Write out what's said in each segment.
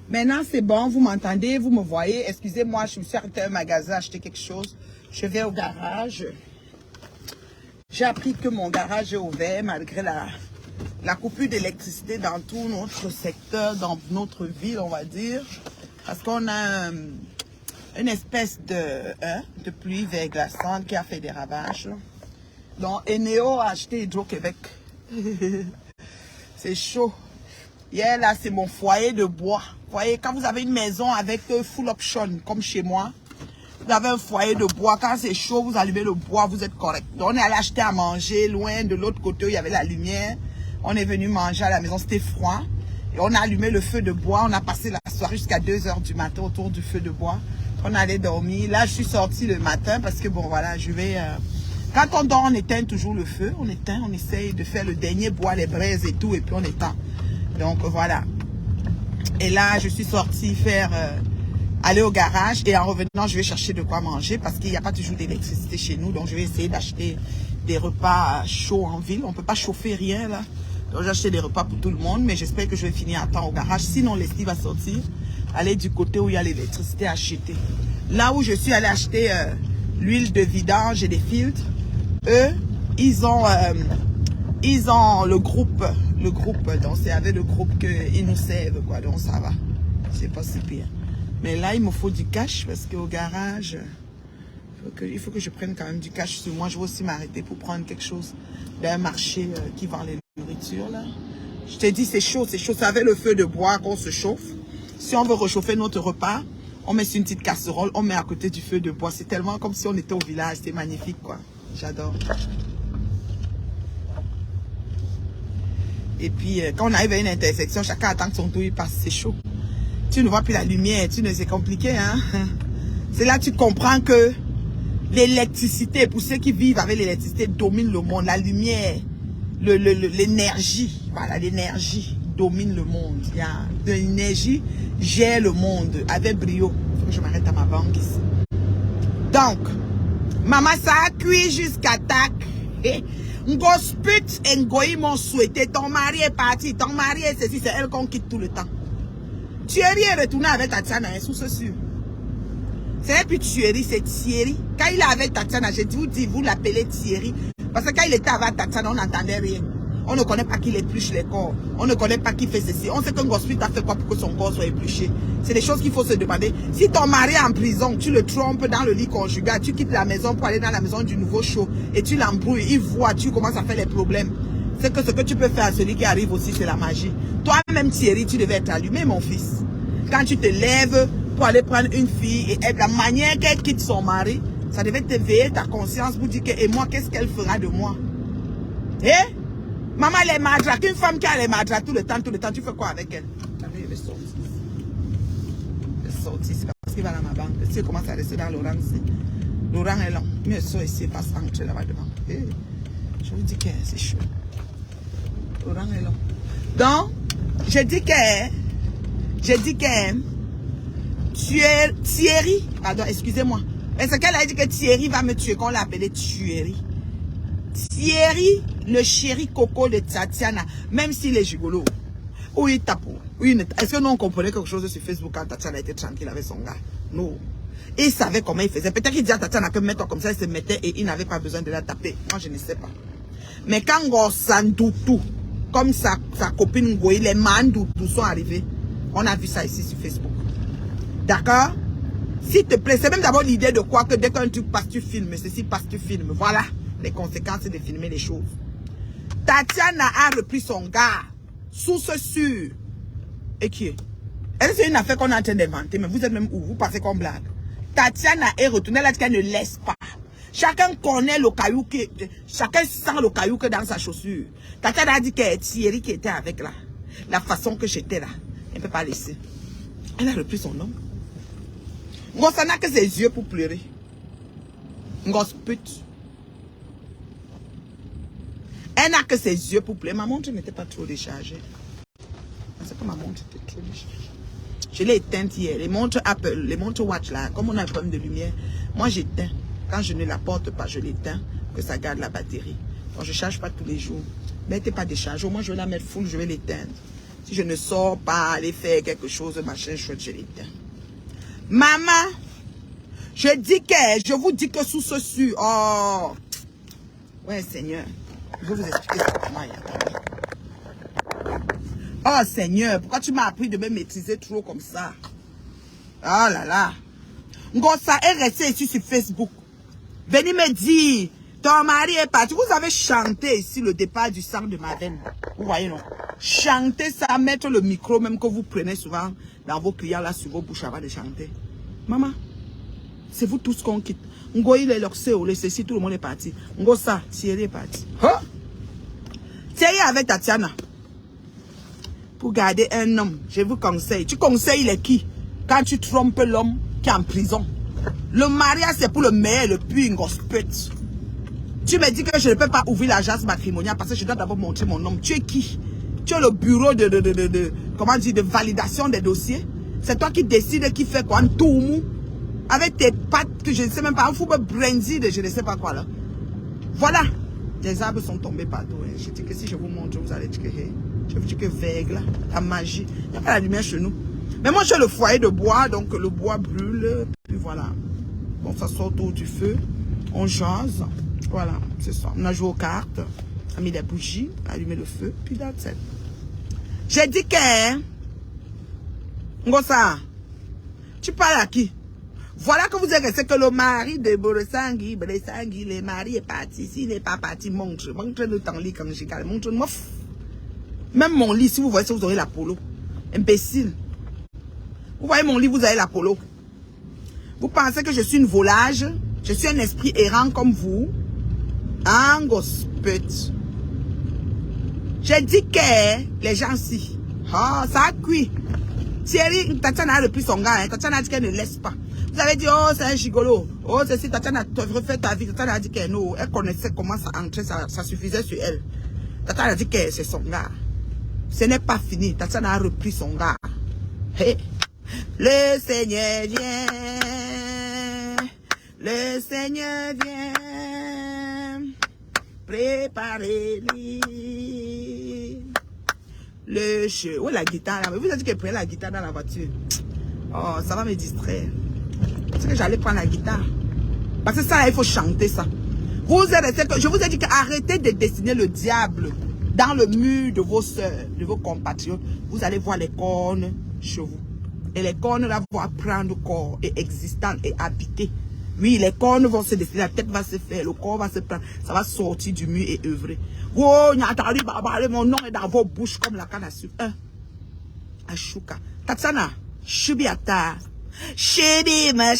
Maintenant, c'est bon, vous m'entendez, vous me voyez. Excusez-moi, je me suis arrêté à un magasin acheter quelque chose. Je vais au garage. J'ai appris que mon garage est ouvert malgré la coupure d'électricité dans tout notre secteur, dans notre ville, on va dire. Parce qu'on a une espèce de pluie verglaçante qui a fait des ravages. Donc, Eneo a acheté Hydro-Québec. C'est chaud. Hier, là, c'est mon foyer de bois. Vous voyez, quand vous avez une maison avec full option, comme chez moi, vous avez un foyer de bois. Quand c'est chaud, vous allumez le bois, vous êtes correct. Donc, on est allé acheter à manger loin de l'autre côté où il y avait la lumière. On est venu manger à la maison, c'était froid. Et on a allumé le feu de bois. On a passé la soirée jusqu'à 2 h du matin autour du feu de bois. On allait dormir. Là, je suis sortie le matin parce que, bon, voilà, je vais... Quand on dort, on éteint toujours le feu. On éteint, on essaye de faire le dernier bois, les braises et tout, et puis on éteint. Donc voilà. Et là, je suis sortie aller au garage. Et en revenant, je vais chercher de quoi manger parce qu'il n'y a pas toujours d'électricité chez nous. Donc je vais essayer d'acheter des repas chauds en ville. On ne peut pas chauffer rien là. Donc j'ai acheté des repas pour tout le monde. Mais j'espère que je vais finir à temps au garage. Sinon, l'Esti va sortir. Aller du côté où il y a l'électricité à acheter. Là où je suis allée acheter l'huile de vidange et des filtres. Eux, ils ont le groupe, donc c'est avec le groupe qu'ils nous servent, quoi, donc ça va, c'est pas si pire. Mais là, il me faut du cash, parce qu'au garage, il faut que je prenne quand même du cash sur moi. Je vais aussi m'arrêter pour prendre quelque chose d'un marché qui vend les nourritures, là. Je t'ai dit, c'est chaud, c'est avec le feu de bois qu'on se chauffe. Si on veut réchauffer notre repas, on met sur une petite casserole, on met à côté du feu de bois. C'est tellement comme si on était au village, c'est magnifique, quoi. J'adore. Et puis, quand on arrive à une intersection, chacun attend que son tour il passe, c'est chaud. Tu ne vois plus la lumière, c'est compliqué, hein. C'est là que tu comprends que l'électricité, pour ceux qui vivent avec l'électricité, domine le monde. La lumière, l'énergie, voilà, l'énergie domine le monde. Il y a de l'énergie, gère le monde avec brio. Il faut que je m'arrête à ma banque ici. Donc, maman, ça a cuit jusqu'à tac. Ngosput et Ngoï m'ont souhaité. Ton mari est parti. Ton mari est ceci. C'est elle qu'on quitte tout le temps. Thierry est retourné avec Tatiana. Sous ce sûr. C'est plus Thierry, c'est Thierry. Quand il est avec Tatiana, je dis, vous l'appelez Thierry. Parce que quand il était avec Tatiana, on n'entendait rien. On ne connaît pas qu'il épluche les corps. On ne connaît pas qui fait ceci. On sait qu'un Ngosput a fait quoi pour que son corps soit épluché. C'est des choses qu'il faut se demander. Si ton mari est en prison, tu le trompes dans le lit conjugal, tu quittes la maison pour aller dans la maison du nouveau show et tu l'embrouilles, il voit, tu commences à faire les problèmes. C'est que ce que tu peux faire à celui qui arrive aussi, c'est la magie. Toi-même, Thierry, tu devais être allumé, mon fils. Quand tu te lèves pour aller prendre une fille et être la manière qu'elle quitte son mari, ça devait te veiller ta conscience pour dire que, et moi, qu'est-ce qu'elle fera de moi? Eh? Maman, les madraques, une femme qui a les madraques tout le temps, tu fais quoi avec elle? Il est sorti. Il est sorti, c'est parce qu'il va dans ma banque. Si il commence à rester dans l'orange, l'orange est long. Mais ça ici, il passe entrer là-bas devant. Eh, je vous dis que c'est chaud. L'orange est long. Donc, je dis que Thierry, pardon, excusez-moi. Mais c'est qu'elle a dit que Thierry va me tuer, qu'on l'a appelé Thierry. Thierry, le chéri coco de Tatiana, même s'il est gigolo. Oui, tapo. Oui, est-ce que nous on comprenait quelque chose sur Facebook quand Tatiana était tranquille avec son gars? Non. Il savait comment il faisait. Peut-être qu'il disait à Tatiana que mets-toi comme ça, il se mettait et il n'avait pas besoin de la taper. Moi, je ne sais pas. Mais quand Gossandoutou, comme sa copine Ngoï, les Mandoutou sont arrivés, on a vu ça ici sur Facebook. D'accord? S'il te plaît, c'est même d'abord l'idée de quoi que dès qu'un truc passe, tu filmes. Ceci passe, tu filmes. Voilà les conséquences de filmer les choses. Tatiana a repris son gars, source sûre. Et qui est? Elle, c'est une affaire qu'on est en train d'inventer, mais vous êtes même où? Vous passez comme blague. Tatiana est retournée, là, qu'elle ne laisse pas. Chacun connaît le caillou que, chacun sent le caillou que dans sa chaussure. Tatiana a dit que Thierry qui était avec là, la façon que j'étais là, elle ne peut pas laisser. Elle a repris son nom. Ngossa n'a que ses yeux pour pleurer. Ngoss pute. Elle n'a que ses yeux pour pleurer. Ma montre n'était pas trop déchargée. C'est que ma montre était trop déchargée. Je l'ai éteinte hier. Les montres Apple, les montres Watch là, comme on a un problème de lumière, moi j'éteins. Quand je ne la porte pas, je l'éteins, que ça garde la batterie. Donc je ne charge pas tous les jours. Mais elle n'était pas déchargée. Au moins je vais la mettre full, je vais l'éteindre. Si je ne sors pas, aller faire quelque chose, machin, chouette, je l'éteins. Maman, je vous dis que sous ce su, oh, ouais, Seigneur, je vais vous expliquer ça comment il y a. Oh, Seigneur, pourquoi tu m'as appris de me maîtriser trop comme ça? Oh là là. Ngosa est resté ici sur Facebook. Venez me dire, ton mari est parti. Vous avez chanté ici le départ du sang de ma veine. Vous voyez, non? Chantez ça, mettre le micro, même que vous prenez souvent dans vos clients là sur vos bouches avant de chanter. Maman, c'est vous tous qu'on quitte. Ngo, il est leur sœur, ceci, tout le monde est parti. Ngo, ça, Thierry est parti. Hein? Thierry avec Tatiana. Pour garder un homme, je vous conseille. Tu conseilles les qui? Quand tu trompes l'homme qui est en prison. Le mariage, c'est pour le meilleur et le plus gospel. Tu me dis que je ne peux pas ouvrir l'agence matrimoniale parce que je dois d'abord montrer mon nom. Tu es qui? Tu es le bureau comment dire, de validation des dossiers. C'est toi qui décides qui fait quoi, un tourmou. Avec tes pattes que je ne sais même pas, un fou brandy de je ne sais pas quoi là. Voilà. Les arbres sont tombés partout. Hein. Je dis que si je vous montre, vous allez dire que hey, je vous dis que vague là, la magie. Il n'y a pas la lumière chez nous. Mais moi j'ai le foyer de bois, donc le bois brûle. Puis voilà. Bon, ça sort autour du feu. On jase. Voilà, c'est ça. On a joué aux cartes. On a mis des bougies, allumé le feu. Puis that's it. J'ai dit que... Ngosa, tu parles à qui? Voilà que vous êtes resté que le mari de Boresangui, le mari est parti. S'il n'est pas parti, montre-le ton lit comme je regarde. Montre-moi. Même mon lit, si vous voyez ça, vous aurez l'Apollo. Imbécile. Vous voyez mon lit, vous avez l'Apollo. Vous pensez que je suis une volage? Je suis un esprit errant comme vous? Un gospel. J'ai dit que les gens si. Ah, ça a cuit. Thierry, Tatiana a repris son gars. Hein. Tatiana a dit qu'elle ne laisse pas. Vous avez dit, oh, c'est un gigolo. Oh, c'est si Tatiana a refait ta vie. Tatiana a dit qu'elle non. Elle connaissait comment ça entrait, ça suffisait sur elle. Tatiana a dit que c'est son gars. Ce n'est pas fini. Tatiana a repris son gars. Hey. Le Seigneur vient. Le Seigneur vient. Préparez-lui. Le jeu. Où est la guitare là? Mais vous avez dit qu'elle prenait la guitare dans la voiture. Oh, ça va me distraire. C'est que j'allais prendre la guitare. Parce que ça, là, il faut chanter ça. Vous êtes resté que, je vous ai dit qu'arrêtez de dessiner le diable dans le mur de vos soeurs, de vos compatriotes. Vous allez voir les cornes chez vous. Et les cornes là vont prendre corps et existant et habiter. Oui, les cornes vont se dessiner, la tête va se faire, le corps va se prendre, ça va sortir du mur et œuvrer. Oh, mon nom est dans vos bouches comme la canne à sucre. Ashuka. Tatiana, Shubiata. Shibima,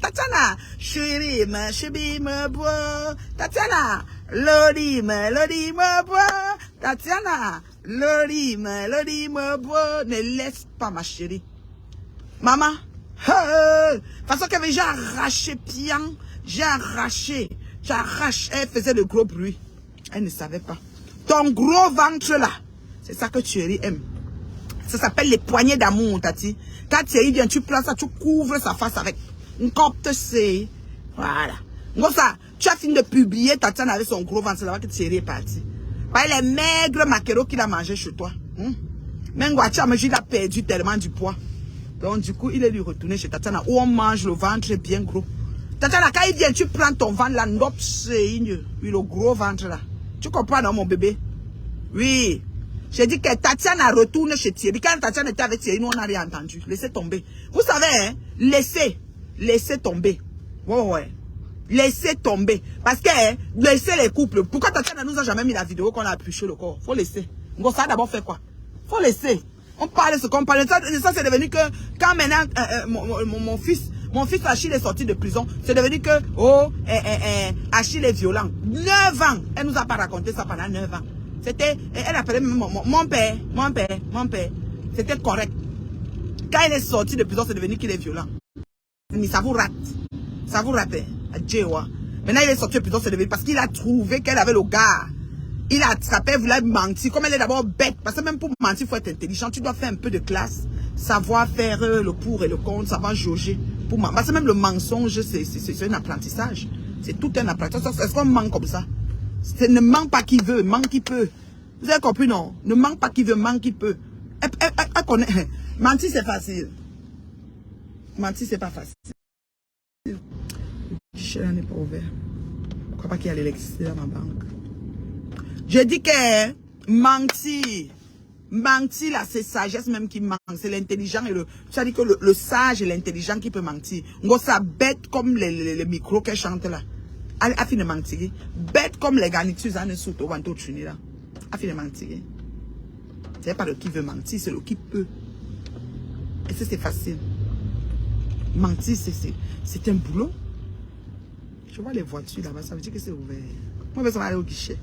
Tatiana, Shibima, Tatiana, Lodima, Tatiana, Lodima, ne laisse pas ma chérie. Maman, parce que j'ai arraché pian, j'arrache, elle faisait le gros bruit. Elle ne savait pas. Ton gros ventre là, c'est ça que Thierry aime. Ça s'appelle les poignées d'amour, Tati. Quand Thierry vient, tu prends ça, tu couvres sa face avec une copte C. Voilà. Comme ça, tu as fini de publier Tatiana avec son gros ventre là-bas que Thierry est parti. Par les maigres maquereaux qu'il a mangé chez toi. Même Guacha, il a perdu tellement du poids. Donc du coup, il est lui retourné chez Tatiana où on mange le ventre bien gros. Tatiana, quand il vient, tu prends ton ventre là, oui, le gros ventre là. Tu comprends, non, mon bébé? Oui. J'ai dit que Tatiana retourne chez Thierry. Quand Tatiana était avec Thierry, nous on n'a rien entendu. Laissez tomber. Vous savez, hein, laissez tomber. Ouais. Laissez tomber. Parce que, hein, laissez les couples. Pourquoi Tatiana nous a jamais mis la vidéo qu'on a appuyé le corps? Faut laisser. Donc ça a d'abord fait quoi? Faut laisser. On parle de ce qu'on parle. Ça c'est devenu que, quand maintenant, mon fils Achille est sorti de prison, c'est devenu que, Achille est violent. 9 ans. Elle nous a pas raconté ça pendant 9 ans. C'était, elle appelait mon père. C'était correct. Quand il est sorti de prison, c'est devenu qu'il est violent. Mais ça vous rate. Ça vous rate. Maintenant, il est sorti de prison, c'est devenu parce qu'il a trouvé qu'elle avait le gars. Il a attrapé, elle voulait mentir. Comme elle est d'abord bête. Parce que même pour mentir, il faut être intelligent. Tu dois faire un peu de classe. Savoir faire le pour et le contre. Savoir jauger. Parce que même le mensonge, c'est un apprentissage. C'est tout un apprentissage. Est-ce qu'on ment comme ça? Ne ment pas qui veut, ment qui peut. Vous avez compris, non? Ne manque pas qui veut, manque qui peut. Elle connaît. Mentir, c'est facile. Mentir, c'est pas facile. Le guichet là n'est pas ouvert. Je ne crois pas qu'il y a l'électricité dans ma banque. Je dis que mentir. Mentir là, c'est sagesse même qui manque. C'est l'intelligent et le. Ça dit que le sage et l'intelligent qui peut mentir. Ça bête comme les micros qu'elle chante là. Elle a fini de mentir. Bête comme les garnitures en dessous au ventre de là. Elle a fini de mentir. C'est pas le qui veut mentir, c'est le qui peut. Et ça, c'est facile. Mentir, c'est un boulot. Je vois les voitures là-bas, ça veut dire que c'est ouvert. Moi, je vais aller au guichet.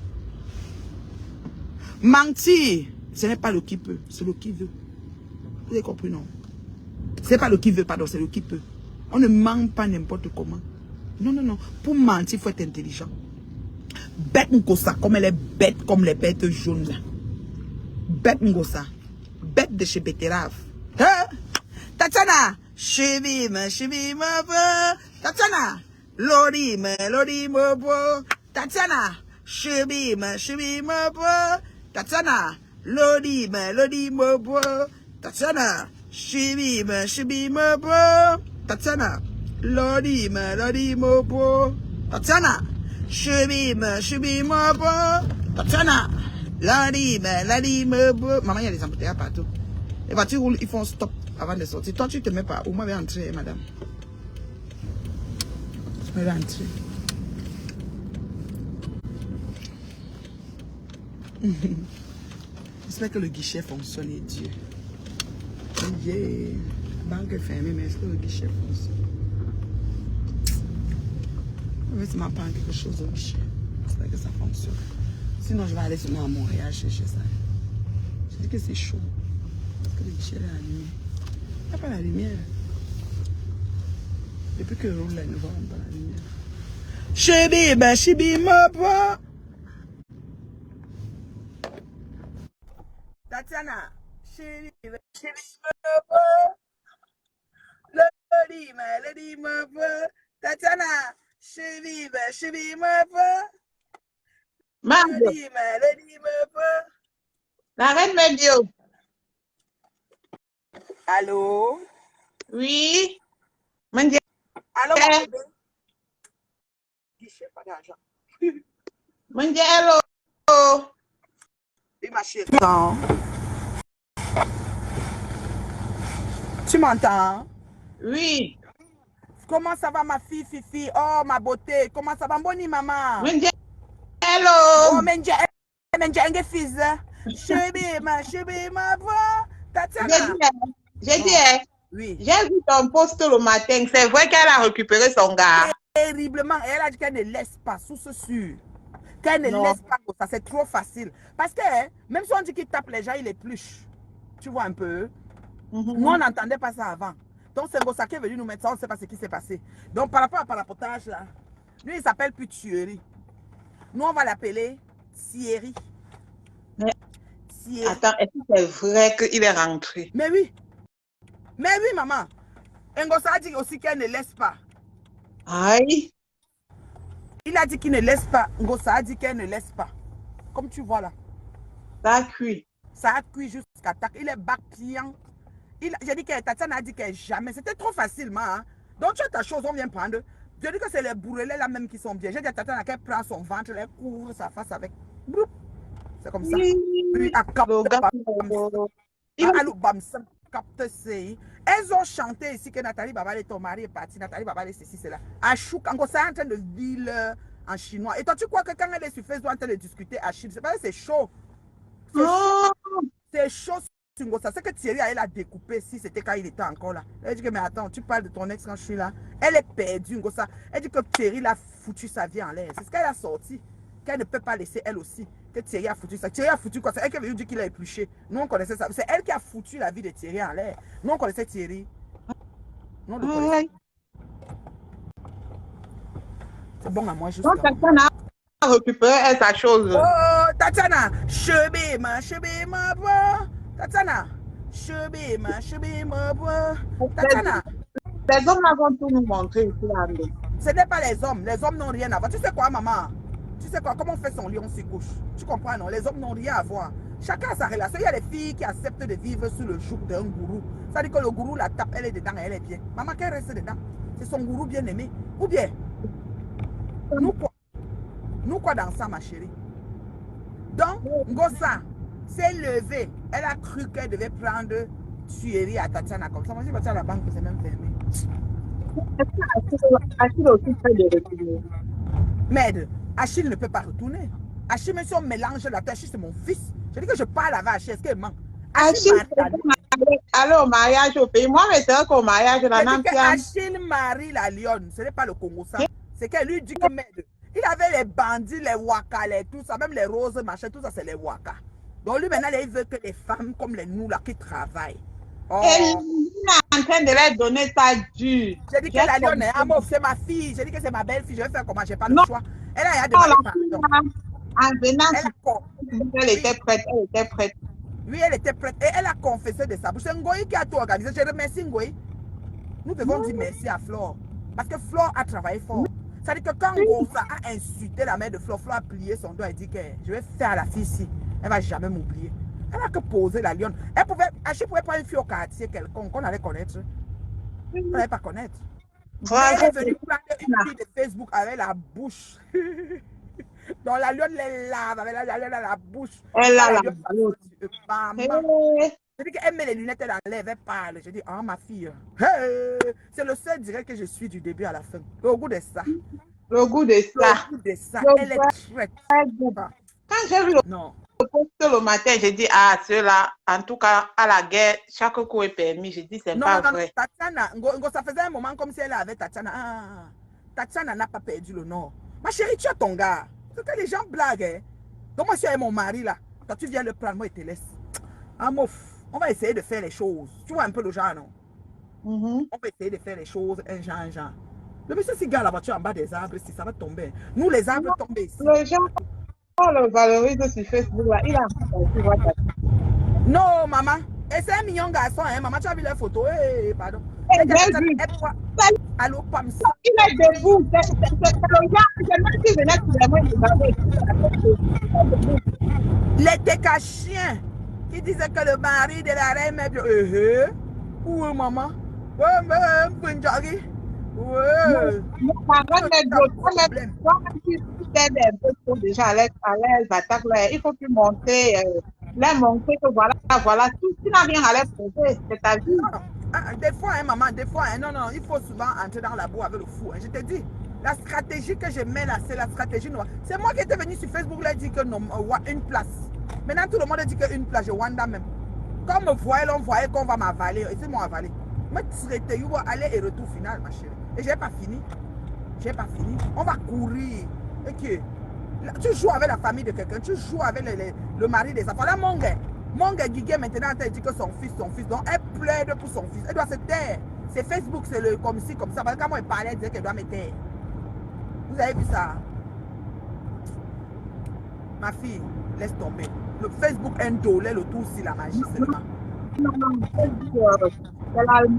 Mentir, ce n'est pas le qui peut, c'est le qui veut. Vous avez compris, non? Ce n'est pas le qui veut, pardon, c'est le qui peut. On ne ment pas n'importe comment. Non, non, non. Pour mentir, il faut être intelligent. Bête Ngosa, comme elle est bête, comme les bêtes jaunes là. Bête Ngosa. Bête de chez Betterave. Hein? Tatiana, Shibim, Tatiana, Lorim, Tatiana, Shibim, Tatiana, Lorim, Tatiana, Shibim, Tatiana, Lorim, Tatiana, Shibim, Tatiana, Lorim, maman, il y a des embouteillages partout. Les voitures roulent, ils font stop avant de sortir. Toi, tu te mets pas. Où m'avez entré, madame? Je vais rentrer. J'espère que le guichet fonctionne, et Dieu. Yeah. La banque est fermée, mais est-ce que le guichet fonctionne? En fait, il m'apprend quelque chose au guichet. J'espère que ça fonctionne. Sinon, je vais aller seulement à Montréal chercher ça. Je dis que c'est chaud. Parce que le guichet est allumé. Il n'y a pas la lumière. Depuis que roule là, il ne voit même pas la lumière. Tatiana, Tatiana, Margot, la reine Médio. Allô? Oui. Mandia. Allô, mon bébé? Guichet, pas d'argent. Mandia, hello. Et ma chérie. Tu m'entends? Oui. Comment ça va, ma fille, Fifi? Oh, ma beauté. Comment ça va, Boni, maman? Mandia, hello. Oh, Menja, fils. Chérie, ma voix. Tatiana. J'ai dit, Oui. j'ai vu ton post le matin. C'est vrai qu'elle a récupéré son gars. Terriblement. Et elle a dit qu'elle ne laisse pas, sous ce sûr. Qu'elle ne laisse pas comme ça. C'est trop facile. Parce que, même si on dit qu'il tape les gens, il épluche. Tu vois un peu? Nous, on n'entendait pas ça avant. Donc, c'est Ngosa qui est venu nous mettre ça. On ne sait pas ce qui s'est passé. Donc, par rapport à parapotage, là, lui, il s'appelle plus tuerie. Nous, on va l'appeler Thierry. Mais, Thierry. attends, est-ce que c'est vrai qu'il est rentré? Mais oui. Mais oui, maman. Ngosa a dit aussi qu'elle ne laisse pas. Aïe. Il a dit qu'il ne laisse pas. Ngosa a dit qu'elle ne laisse pas. Comme tu vois là. Ça a cuit. Ça a cuit jusqu'à tac. Il est bac client. J'ai dit que Tatiana a dit que jamais. C'était trop facilement. Hein? Donc tu as ta chose, on vient prendre. Je dis que c'est les bourrelets là même qui sont bien. J'ai dit à Tatiana qu'elle prend son ventre, elle couvre sa face avec. C'est comme ça. Puis elle capte. Elles ont chanté ici que Nathalie Babale, ton mari est parti. Nathalie Babale, ceci, cela. Achouk, encore ça en train de dire en chinois. Et toi, tu crois que quand elle est sur Facebook en train de discuter à Chine, c'est pas que c'est chaud. C'est chaud. C'est que Thierry elle a découpé si c'était quand il était encore là. Elle dit que mais attends, tu parles de ton ex quand je suis là. Elle est perdue. Elle dit que Thierry l'a foutu sa vie en l'air. C'est ce qu'elle a sorti. Qu'elle ne peut pas laisser elle aussi. Que Thierry a foutu ça. Thierry a foutu quoi? C'est elle qui avait dit qu'il a épluché. Nous on connaissait ça. C'est elle qui a foutu la vie de Thierry en l'air. Nous on connaissait Thierry. Nous on le connaissait. C'est bon à moi juste. Donc Tatiana a récupéré sa chose. Oh Tatiana, ma voix. Tatiana, ma voix. Tatiana. Les hommes là vont tout nous montrer ici là. Ce n'est pas les hommes. Les hommes n'ont rien à voir. Tu sais quoi, maman? Tu sais quoi, comment on fait son lion sur gauche? Tu comprends, non? Les hommes n'ont rien à voir. Chacun a sa relation. Il y a des filles qui acceptent de vivre sous le joug d'un gourou. Ça dit que le gourou la tape, elle est dedans, elle est bien. Maman, qu'elle reste dedans. C'est son gourou bien aimé. Ou bien, nous quoi? Nous quoi dans ça, ma chérie? Donc, Ngosa s'est levée. Elle a cru qu'elle devait prendre tuerie à Tatiana comme ça. Moi, je vais à la banque, c'est même fermé. Achille aussi fait de retourner. Mais Achille ne peut pas retourner. Achille, même si on mélange la tête, Achille, c'est mon fils. Je dis que je parle avec Achille. Est-ce qu'elle ment? Achille, allez au mariage au pays. Moi, mais c'est vrai qu'au mariage, la Achille marie la lionne. Ce n'est pas le Congo, ça. C'est qu'elle lui dit que merde. Il avait les bandits, les waka, les tout ça, même les roses, machin, tout ça, c'est les waka. Donc lui, maintenant, il veut que les femmes comme les nous, là, qui travaillent. Oh. Elle est en train de leur donner sa due. J'ai dit que la lionne est amour, c'est ma fille. J'ai dit que c'est ma belle-fille. Je vais faire comment? J'ai pas le choix. Elle a demandé pardon. En venant, elle était prête. Elle était prête. Oui, elle était prête. Et elle a confessé de sa bouche. C'est Ngoï qui a tout organisé. Je remercie Ngoï. Nous devons dire merci à Flore. Parce que Flore a travaillé fort. Ça dit que quand Ngoza a insulté la mère de Flore, Flore a plié son dos et dit que je vais faire la fille ici. Elle ne va jamais m'oublier. Elle a que posé la lionne. Achille pouvait prendre une fille au quartier quelconque qu'on allait connaître. On n'allait pas connaître. Elle est venue prendre une fille de Facebook avec la bouche. Donc la lionne les lave avec la lionne à la bouche. Elle a la bouche. Je dis qu'elle met les lunettes, elle enlève, elle parle. Je dis, oh ma fille, hey! C'est le seul direct que je suis du début à la fin. Le goût de ça. Le goût de ça. Le goût de ça. Elle est très. Quand j'ai vu le post le matin, j'ai dit, ah, ceux-là, en tout cas, à la guerre, chaque coup est permis. J'ai dit, c'est pas vrai. Tatiana, ça faisait un moment comme si elle avait Tatiana. Ah, Tatiana n'a pas perdu le nord. Ma chérie, tu as ton gars. C'est que les gens blaguent. Hein? Donc moi, si j'ai mon mari là, quand tu viens le prendre, moi, il te laisse. Ah, mouf. On va essayer de faire les choses. Tu vois un peu le genre, non? On va essayer de faire les choses, un genre. Le monsieur, s'il garde la voiture en bas des arbres, si ça va tomber. Nous, les arbres tombent ici. Le genre, on le valorise sur Facebook, là. Il a non, maman. Et c'est un mignon garçon, hein? Maman, tu as vu les photos? Eh, pardon. Allô, Pam. Il est debout. C'est le gars. Je me suis venu sur les técachiens qui disaient que le mari de la reine est où maman? Ouais, mais Punjabi. Ouais. Déjà, les attaques là, il faut plus monter, les montrer que voilà, tu n'as rien à les poser, c'est ta vie. Des fois, hein, maman, des fois, hein, non, il faut souvent entrer dans la boue avec le fou. Hein. Je te dis, la stratégie que je mets là, c'est la stratégie noire. C'est moi qui étais venu sur Facebook là, dit que non, une place. Maintenant, tout le monde dit qu'une place, je Wanda même. Quand on voyait qu'on va m'avaler, et c'est moi avaler. Me traiter, il va aller et retour final, ma chérie. Et j'ai pas fini. J'ai pas fini. On va courir. Ok. Tu joues avec la famille de quelqu'un, tu joues avec le mari des enfants. Là, mon gars Guiguet, maintenant, elle dit que son fils. Donc, elle plaide pour son fils. Elle doit se taire. C'est Facebook, c'est le comme ci, comme ça. Parce que quand moi, elle parlait, elle disait qu'elle doit me taire. Vous avez vu ça? Ma fille, laisse tomber. Le Facebook indolé, le tout aussi, la magie, c'est le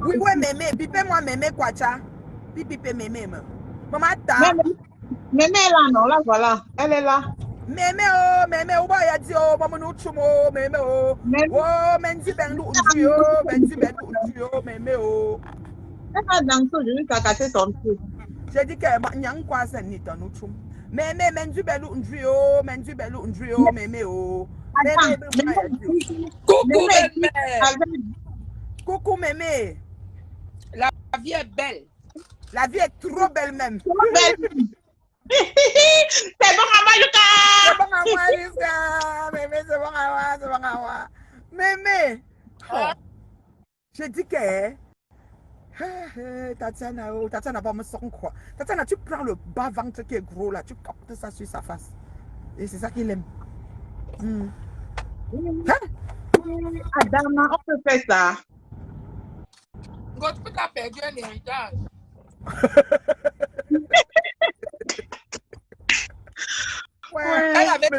oui, mémé, pipez-moi mémé, quoi, tcha? Pipez mémé, maman, attends. Mémé est là, non, là, voilà. Elle est là. Mémé, oh, bah, il a dit, oh, maman, nous, chumo, mémé, oh. Oh, menzi, ben, nous, mémé, oh. Elle va danser aujourd'hui, ça a cassé son pied. J'ai dit que, nyang, quoi, c'est ni ton, nous, chum. Mémé, menzi, ben, nous, mémé, oh. Coucou, mémé. Coucou, mémé. La vie est belle. La vie est trop belle même. C'est bon à moi, Lucas. C'est bon à moi, Lucas. Mémé, c'est bon à moi, Mémé. Je dis que Tatiana va me sortir quoi. Tatiana, tu prends le bas-ventre qui est gros là, tu captes ça sur sa face. Et c'est ça qu'il aime. Adama, on peut faire ça. Tu as perdu un héritage. Ouais, elle avait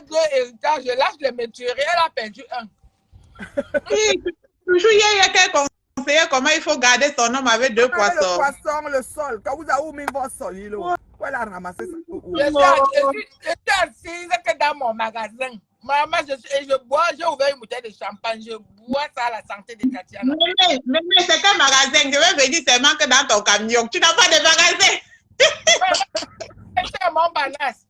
deux héritages. Là, je les mettrai. Elle a perdu un. Toujours, il y a quelqu'un conseiller comment il faut garder son homme avec deux poissons. Le poisson, le sol. Quand vous avez mis votre sol, il a ramassé ça. suis assise que dans mon magasin. Maman, je bois, j'ai ouvert une bouteille de champagne, je bois ça à la santé de Tatiana. Mais c'est un magasin, je vais venir seulement que dans ton camion. Tu n'as pas de magasin. C'est mon banasse.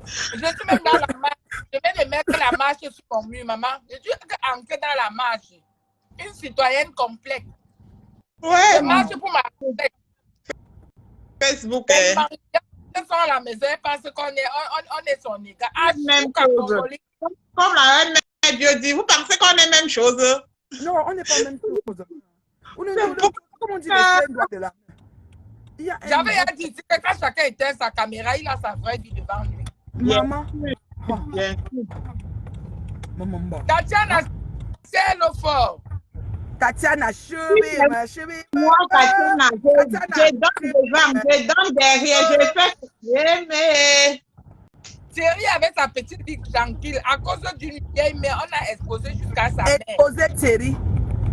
Je suis même dans la marche. Je viens de mettre la marche sur mon mur, maman. Je suis ancrée dans la marche. Une citoyenne complète. Ouais. Je marche pour ma Facebook. Ils sont à la maison parce qu'on est son égal. Même chose. Comme la reine Dieu dit, vous pensez qu'on est même chose? Non, on n'est pas même chose. Comment on dit les scènes doigts de la main? J'avais dit que quand chacun éteint sa caméra, il a sa vraie vie devant lui. Maman. Tatiana, c'est le fort. Tatiana, chérie. Moi, Tatiana, je donne devant, je donne derrière, je fais mais Thierry avait sa petite vie tranquille. À cause d'une vieille mère, on a exposé jusqu'à sa mère. Exposé Thierry.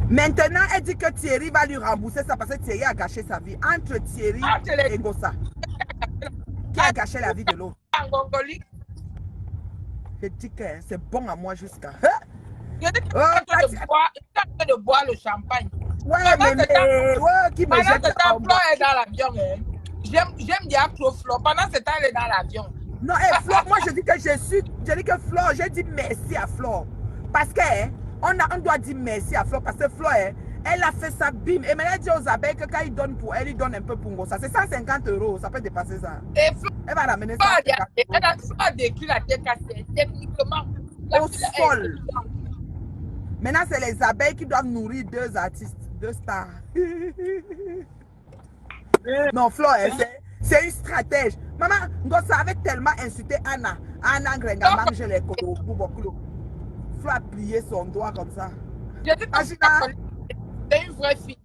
Maintenant, elle dit que Thierry va lui rembourser ça parce que Thierry a gâché sa vie. Entre Thierry et Gossa. Qui a gâché la vie de l'autre? Je dis que c'est bon à moi jusqu'à... Je dis que tu es de boire le champagne. Ouais, mais qui me jette en bas. Est dans l'avion. J'aime dire Flo. Pendant ce temps, elle est dans l'avion. Non, Flore, moi je dis que Flore, j'ai dit merci à Flore. Parce que on doit dire merci à Flore. Parce que Flore, elle a fait sa bim. Et maintenant, elle dit aux abeilles que quand il donne pour elle, il donne un peu pour ça. C'est 150 €, ça peut dépasser ça. Et Flore, elle va ramener ça. Elle a décrit la tête cassée. Techniquement. Au sol. Maintenant, c'est les abeilles qui doivent nourrir 2 artistes, 2 stars. Non, Flore, c'est une stratège. Maman, Ngossa avait tellement insulté Anna. Anna Grenga, même je l'ai connu. Flore a plié son doigt comme ça. C'est une vraie fille.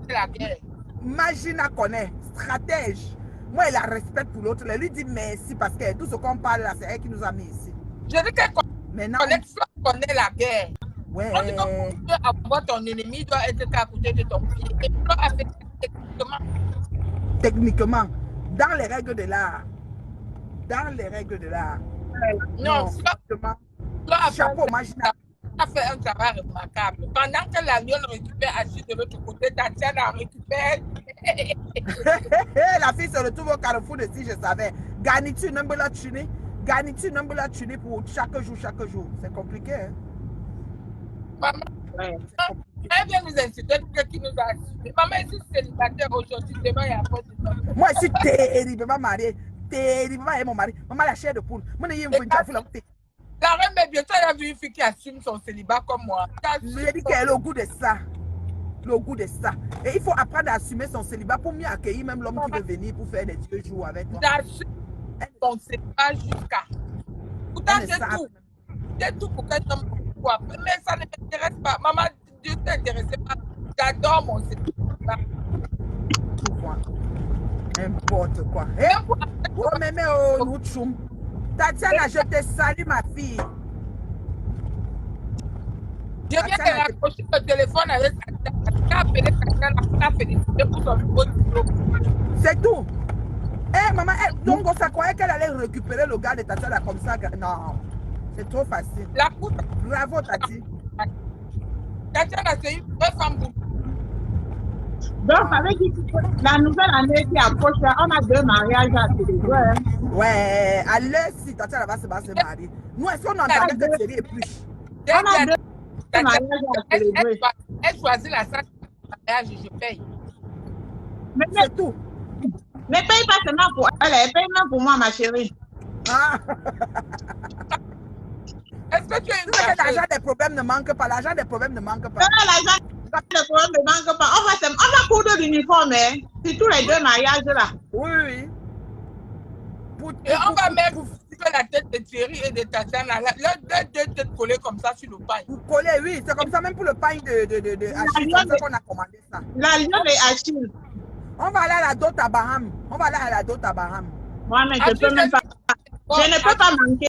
La guerre. Magina connaît, stratège. Moi, elle la respecte pour l'autre. Elle lui dit merci parce que tout ce qu'on parle là, c'est elle qui nous a mis ici. Je dis qu'elle connaît la guerre. Ouais. On dit que pour avoir ton ennemi, doit être à côté de ton pied. Et Flore a fait techniquement, dans les règles de l'art. Dans les règles de l'art. Non, chapeau, Magina. A fait un travail remarquable. Pendant que la lionne récupère Achille de l'autre côté, Tatiana récupère. La fille se retrouve au carrefour de si je savais. Gagne-tu number la tuner? Gagne-tu number la tuner pour chaque jour, chaque jour? C'est compliqué, hein? Maman, elle vient nous insulter qui nous a assumé. Maman, je suis célibataire aujourd'hui, demain il y a pas de temps. Moi, je suis terriblement mariée. Terriblement avec mon mari. Maman, la chair de poule. Moi, je suis la reine, mais bientôt, elle a vu une fille qui assume son célibat comme moi. Je dis qu'elle a le goût de ça. Le goût de ça. Et il faut apprendre à assumer son célibat pour mieux accueillir même l'homme qui veut venir pour faire des 2 jours avec toi. J'assume son célibat jusqu'à. Pourtant, j'ai tout pour qu'elle tombe quoi. Mais ça ne m'intéresse pas. Maman, Dieu ne t'intéresse pas. J'adore mon célibat. Pourquoi? N'importe quoi. Oh, mais nous choum. Tatiana, je te salue, ma fille. Je viens de raccrocher le téléphone avec Tatiana. C'est tout. Maman, donc on s'est croyait qu'elle allait récupérer le gars de Tatiana comme ça. Non, c'est trop facile. Bravo, Tati. Tatiana, c'est une vraie femme. Donc, avec la nouvelle année qui approche, on a 2 mariages à célébrer. Ouais, à l'heure si Tatiana va se marier. Nous, est-ce qu'on entendait que Thierry est plus? On a 2 mariages à célébrer. Elle choisit la salle de mariage et je paye. C'est tout. Ne paye pas seulement pour elle, elle paye même pour moi, ma chérie. Ah. Est-ce que tu as l'argent des problèmes ne manque pas? L'argent des problèmes ne manque pas. Non, l'argent des problèmes ne manque pas. On va coudre l'uniforme, hein. C'est tous les 2 mariages là. Oui. Et on va mettre la tête de Thierry et de Tatiana, les 2 têtes collées comme ça sur le pain. Vous collez, oui, c'est comme ça, même pour le pain de Achille, c'est comme ça qu'on a commandé ça. La lionne et Achille. On va aller à la dot à Baham. Moi, mais je peux même pas. Je ne peux pas manquer.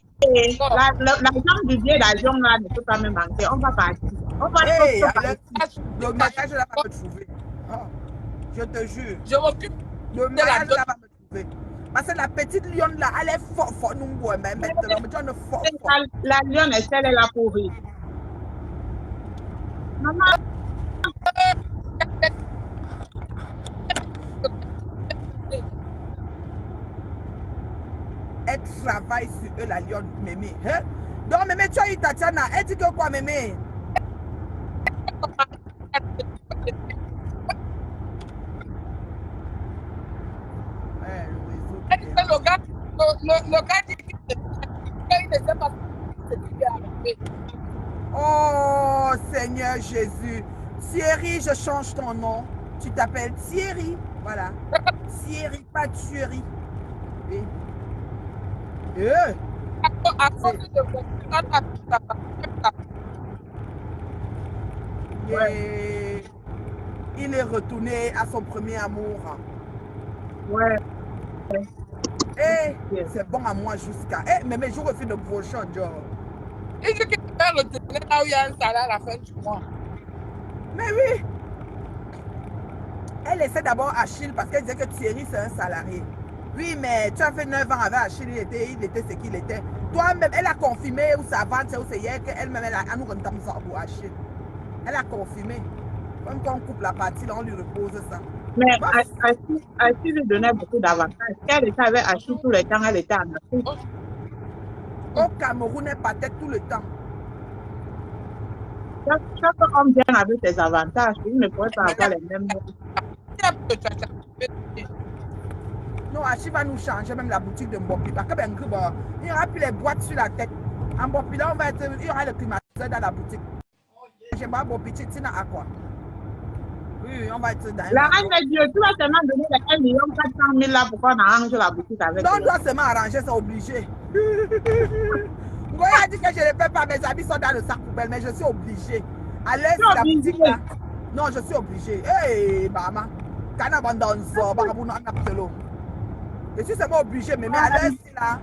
L'argent du billet d'avion là ne peut pas me manquer. On va partir. On va le mariage là va me trouver. Oh, je te jure. Je m'occupe. Le mariage là va me trouver. Parce que la petite lionne là, elle est fort, fort. Nous, mais maintenant, fort, fort. La lionne, elle est là pour rire. Maman. Elle travaille sur eux, la lionne, Mémé. Hein? Donc, Mémé, tu as eu Tatiana. Elle dit que quoi, Mémé? Le gars dit qu'il ne sait pas ce qui lui est arrivé. Oh, Seigneur Jésus. Thierry, je change ton nom. Tu t'appelles Thierry. Voilà. Thierry, pas tuerie. Oui. À cause de il est retourné à son premier amour. Ouais. C'est bon à moi jusqu'à... mais je refais de prochain job. Et je vais retourner là où il y a un salaire à la fin du mois. Mais oui. Elle essaie d'abord Achille parce qu'elle disait que Thierry c'est un salarié. Oui, mais tu as fait 9 ans avec Achille, il était ce qu'il était. Toi-même, elle a confirmé où ça va, où c'est hier qu'elle-même, elle a nous rentré ça pour Achille. Elle a confirmé. Comme quand on coupe la partie, là, on lui repose ça. Mais Achille lui donnait beaucoup d'avantages. Elle était avec Achille tout le temps, elle était en Afrique. Au Cameroun, elle partait tout le temps. Chaque homme vient avec ses avantages. Il ne pourrait pas avoir les mêmes. Non, Achille va nous changer même la boutique de Mbopi. Parce que il n'y aura plus les boîtes sur la tête. En Mbopi, là, il y aura le climatiseur dans la boutique. Je vais Mbopi, tu à quoi? Oui, on va être dans la reine de Dieu, tu vas seulement donner les 1 million 400 000 là pour qu'on arrange la boutique avec. Non, on doit seulement arranger, c'est obligé. Ngoya a dit que je ne peux pas, mes habits sont dans le sac poubelle, mais je suis obligé. À l'aise, la boutique là. Non, je suis obligé. Hey, maman. Je suis seulement obligé, mais à l'aise là.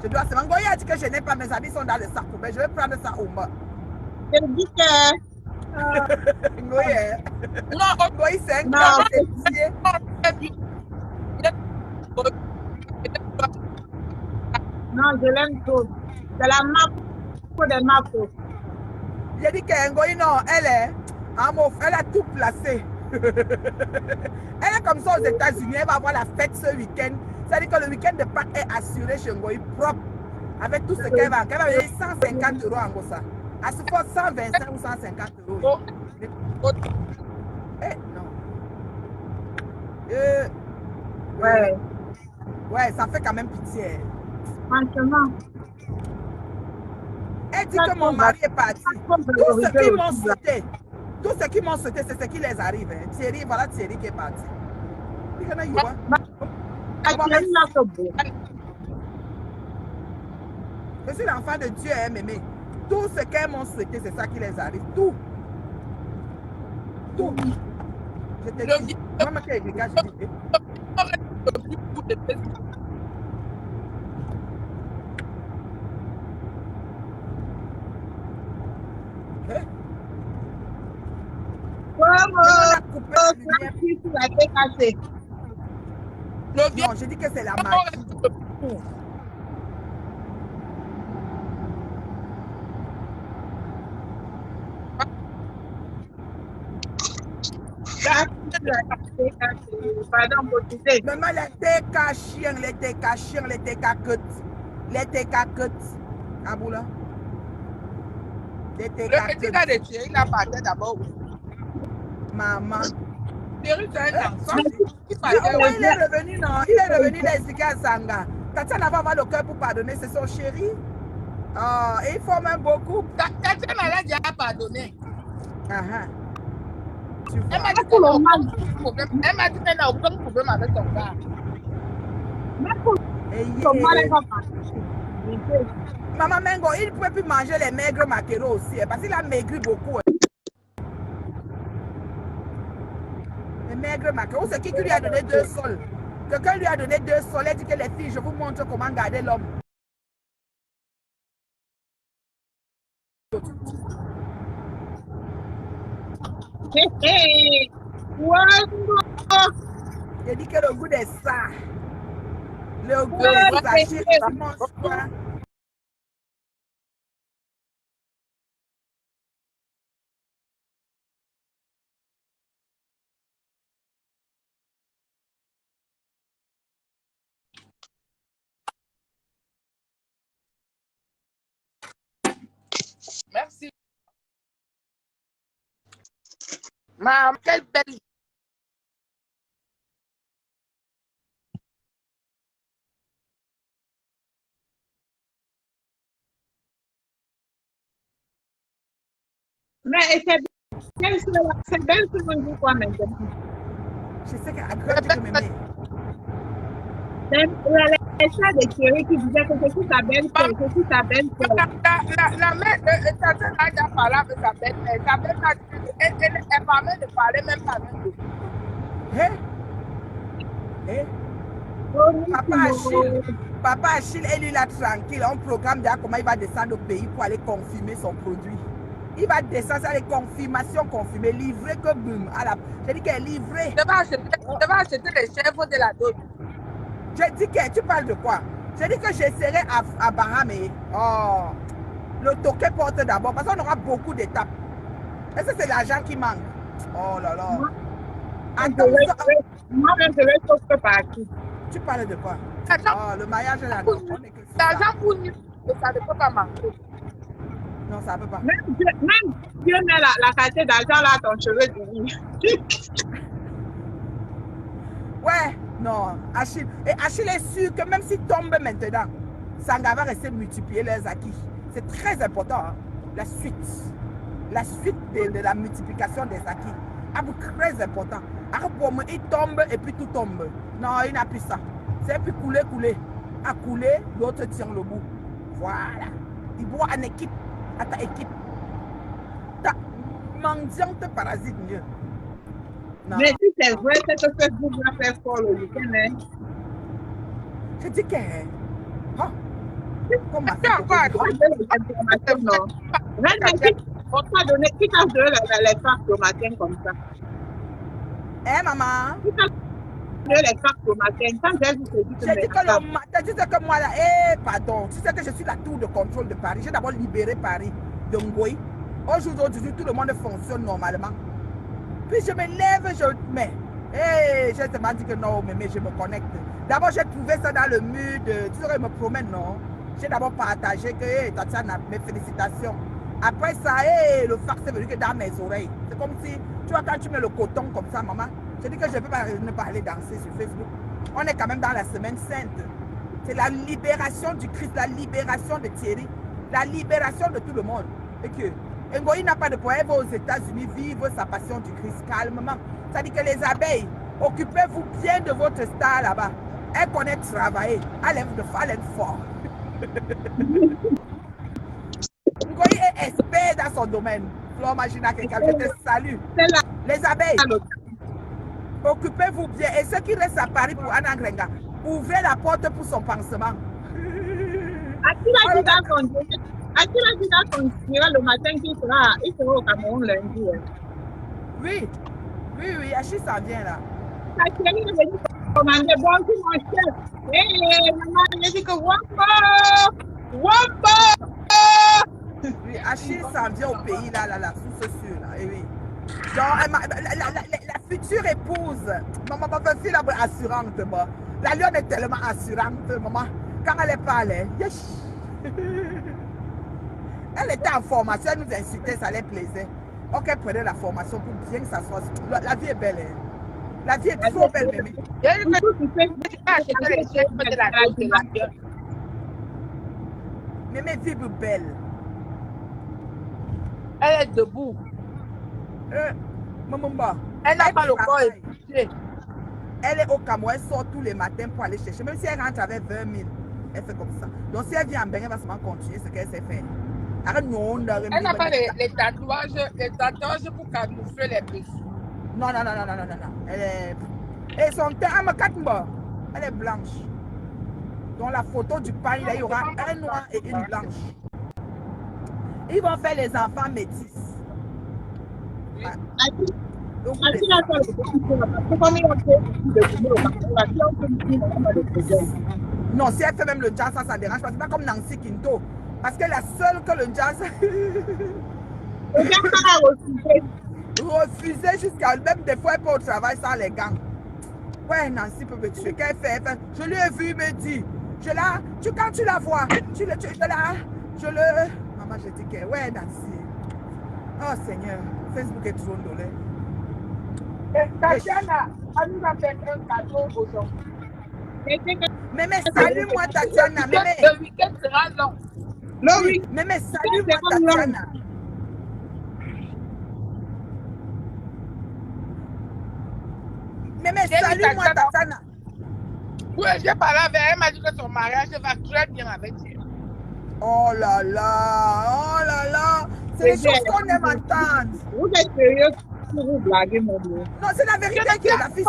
Je dois seulement. Ngoya a dit que je n'ai pas, mes habits sont dans le sac poubelle. Je vais prendre ça au moins. Je dis que. Ngoya. Non, Ngoya, c'est un grand métier. Non, je l'aime trop. C'est la map pour des maps. J'ai dit que Ngoya, non, elle a tout placé. Elle est comme ça aux États-Unis, elle va avoir la fête ce week-end. C'est-à-dire que le week-end de Pâques est assuré chez Ngoya propre. Avec tout ce qu'elle va. Elle va payer 150 € en gros ça. À ce fois 125 ou 150 €. Non. Ouais, ça fait quand même pitié. Franchement. Elle dit que mon mari est parti. Tout ce qu'ils m'ont sauté. Tout ce qui m'ont sauté, c'est ce qui les arrive. Hein. Thierry, voilà Thierry qui est parti. Je suis l'enfant de Dieu, hein, mémé. Tout ce qu'elles m'ont souhaité, c'est ça qui les arrive. Tout. Tout. Je te dis. Maman qui est écrit, je dis. Non, je dis que c'est la magie. Maman, les TK Aboula. Le petit gars de Thierry, il a parti d'abord. Maman. Thierry, c'est un enfant. Il est revenu, non? Il est revenu les Zika Sanga. Tatiana va avoir le cœur pour pardonner, c'est son chéri. Oh, il faut même beaucoup. Tatiana l'a déjà pardonné. Elle m'a dit qu'elle n'a aucun problème avec ton gars. Maman Mengo, il ne pouvait plus manger les maigres maquereaux aussi, parce qu'il a maigri beaucoup. Les maigres maquereaux, c'est qui lui a donné 2 sols? Quelqu'un lui a donné 2 sols, il dit que les filles, je vous montre comment garder l'homme. J'ai dit que le goût est ça. Le gros Achille, tu manges quoi? Merci. Maman, quelle belle. Mais c'est belle sur le jour quoi maintenant. Je sais qu'à grande que m'aimer. Les chats de Thierry qui disaient que c'est ta belle-sœur, c'est ta belle-sœur. La mère, ta soeur a déjà parlé avec sa belle-mère. Sa belle-mère, elle permet de parler même pas avec lui. Papa Achille, elle est là tranquille. On programme déjà comment il va descendre au pays pour aller confirmer son produit. Il va descendre, ça les confirmations confirmées, livré que boum. J'ai dit qu'elle est livrée. Tu vas acheter les chèvres de la dot. J'ai dit que tu parles de quoi? J'ai dit que j'essaierai à Bahamé. Oh, le token porte d'abord parce qu'on aura beaucoup d'étapes. Est-ce que c'est l'argent qui manque? Oh là là. Moi-même, je vais sauter partout. Tu parles de quoi? Oh, le mariage là. L'argent pour nous, ça ne peut pas manquer. Non, ça ne peut pas. Même Dieu met la quantité d'argent là à ton cheveu du Ouais, non, Achille. Et Achille est sûr que même s'il tombe maintenant, Sanga va rester multiplier les acquis. C'est très important, hein? La suite de la multiplication des acquis. C'est très important. Il tombe et puis tout tombe. Non, il n'a plus ça. C'est puis couler. À couler, l'autre tient le bout. Voilà. Il boit en équipe. À ta équipe. Ta mendiante parasite mieux. Non. Mais si c'est vrai, c'est que Facebook va faire fort le week-end. Je dis que... Hein? Comment ça? Non. On t'a donné, qui t'a donné les facts au matin comme ça? Maman? Qui t'a donné les facts au matin? Quand j'ai dit que le matin, tu sais que moi là, pardon, tu sais que je suis la tour de contrôle de Paris. J'ai d'abord libéré Paris de Ngoï. Aujourd'hui, tout le monde fonctionne normalement. Puis je me lève, je mets. J'ai tellement dit que non, mais je me connecte. D'abord, j'ai trouvé ça dans le mur de... Tu sais, je me promène, non? J'ai d'abord partagé que, Tatiana, mes félicitations. Après ça, le fax est venu que dans mes oreilles. C'est comme si, tu vois, quand tu mets le coton comme ça, maman, je dis que je ne peux pas ne pas aller danser sur Facebook. On est quand même dans la semaine sainte. C'est la libération du Christ, la libération de Thierry, la libération de tout le monde. Et que Ngoï n'a pas de problème, elle va aux États-Unis vivre sa passion du Christ calmement. Ça dit que les abeilles, occupez-vous bien de votre star là-bas. Elle connaît travailler, elle aime fort. Ngoï est expert dans son domaine. Flore Magina, quelqu'un, je te salue. Les abeilles, occupez-vous bien. Et ceux qui restent à Paris pour Anna Grenga, ouvrez la porte pour son pansement. A-t-il dit dans son le matin qu'il sera au Cameroun lundi? Oui, Achille s'en vient là. Thierry est venu commander, bonjour mon chef. Maman, je dis que Wambo! Oui, Achille s'en vient au pays là, sous ce sûr là, oui. Donc, la future épouse, maman, ma fille là, assurante, bah. La lionne est tellement assurante, maman. Quand elle parlait, yes. Elle était en formation, elle nous incitait, ça les plaisait. Ok, prenez la formation pour bien que ça soit. La vie est belle, hein. La vie est trop belle, mémé. Mémé vibre belle. Elle est debout. Maman, elle n'a pas le corps épuisé. Elle est au Cameroun, elle sort tous les matins pour aller chercher. Même si elle rentre avec 20 000, elle fait comme ça. Donc si elle vient en Bénin, elle va seulement continuer ce qu'elle sait faire. Elle n'a pas les tatouages pour camoufler les blessures. Non. Elle est... Et son teint, elle est blanche. Dans la photo du pain, il y aura un noir et une blanche. Ils vont faire les enfants métis. Non, si elle fait même le jazz, ça dérange pas. C'est pas comme Nancy Quinto. Parce que la seule que le jazz... refusé jusqu'à... Même des fois, elle peut au travail sans les gants. Ouais, Nancy peut me tuer. Qu'elle fait, je lui ai vu, il me dit. Quand tu la vois, je le... Maman, je dis que... Ouais, Nancy. Oh, Seigneur. Facebook est trop dolé. Tatiana, elle nous a fait un cadeau aujourd'hui. Mémé, salue-moi, Tatiana. Mémé. Le week-end sera long. Mémé, salue-moi, Tatiana. Mémé, salue-moi, Tatiana. Oui, j'ai parlé avec elle, elle m'a dit que son mariage va très bien avec elle. Oh là là. C'est des choses qu'on aime entendre. Vous êtes sérieux pour vous blaguer, mon Dieu? Non, c'est la vérité qui est la fille.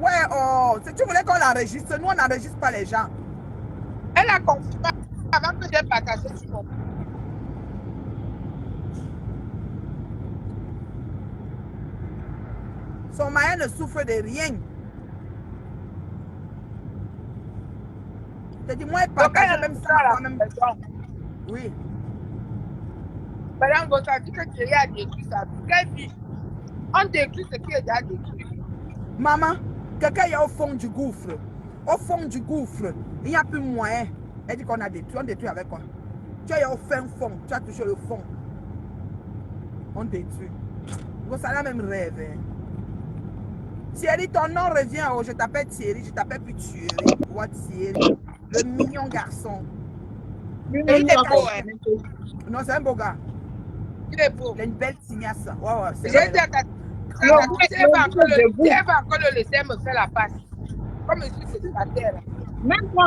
Ouais, oh, si tu voulais qu'on l'enregistre, nous on n'enregistre pas les gens. Elle a confirmé avant que j'ai partagé sur mon. Son mari ne souffre de rien. Je dis, moi, elle partage même ça. Même... Oui. Madame Gossa dit que Thierry a détruit sa vie. Quelle vie? On détruit ce qui est déjà détruit. Maman, quelqu'un est au fond du gouffre. Au fond du gouffre, il n'y a plus moyen. Elle dit qu'on a détruit. On détruit avec quoi? Tu es au fin fond. Tu as touché le fond. On détruit. Ça a même rêve. Hein. Thierry, ton nom revient. Oh, je t'appelle Thierry. Je t'appelle plus Thierry. What Thierry? Le mignon garçon. Il est beau, hein? Non, c'est un beau gars. Il est beau. Il a une belle tignasse. Ouais, ouais. J'ai dit à ta... Elle va encore le laisser me faire la passe. Comme je suis célibataire. Même moi,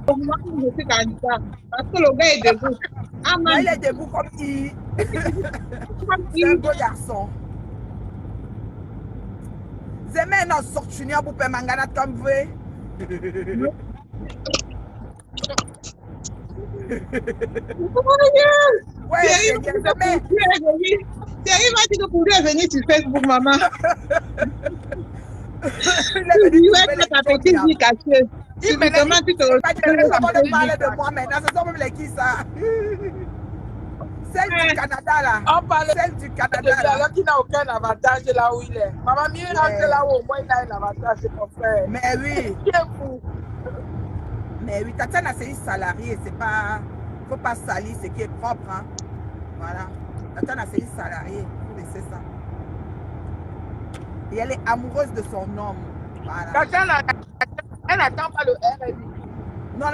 au moment où je suis candidat, parce que le gars est debout. Ah, il est debout comme il. C'est un beau garçon. C'est maintenant sorti pour faire manganat comme vrai. Ouais, Thierry m'a dit que pour lui venir sur Facebook, maman. Il est venu ta petite vie cachée. Il me demande si tu te parler de moi maintenant. Ce sont même les qui ça? Celle du Canada là. On parle celle du Canada là. Alors qui n'a aucun avantage là où il est. Maman, mieux rentrer là où au moins il a un avantage, c'est mon frère. Mais oui. Qui est fou? Mais oui, Tatiana c'est une salariée, c'est pas... Faut pas salir ce qui est propre, hein. Voilà. Tatiana c'est une salariée, vous laissez ça. Et elle est amoureuse de son homme. Voilà. Tatiana, elle n'attend pas le RNI. Non,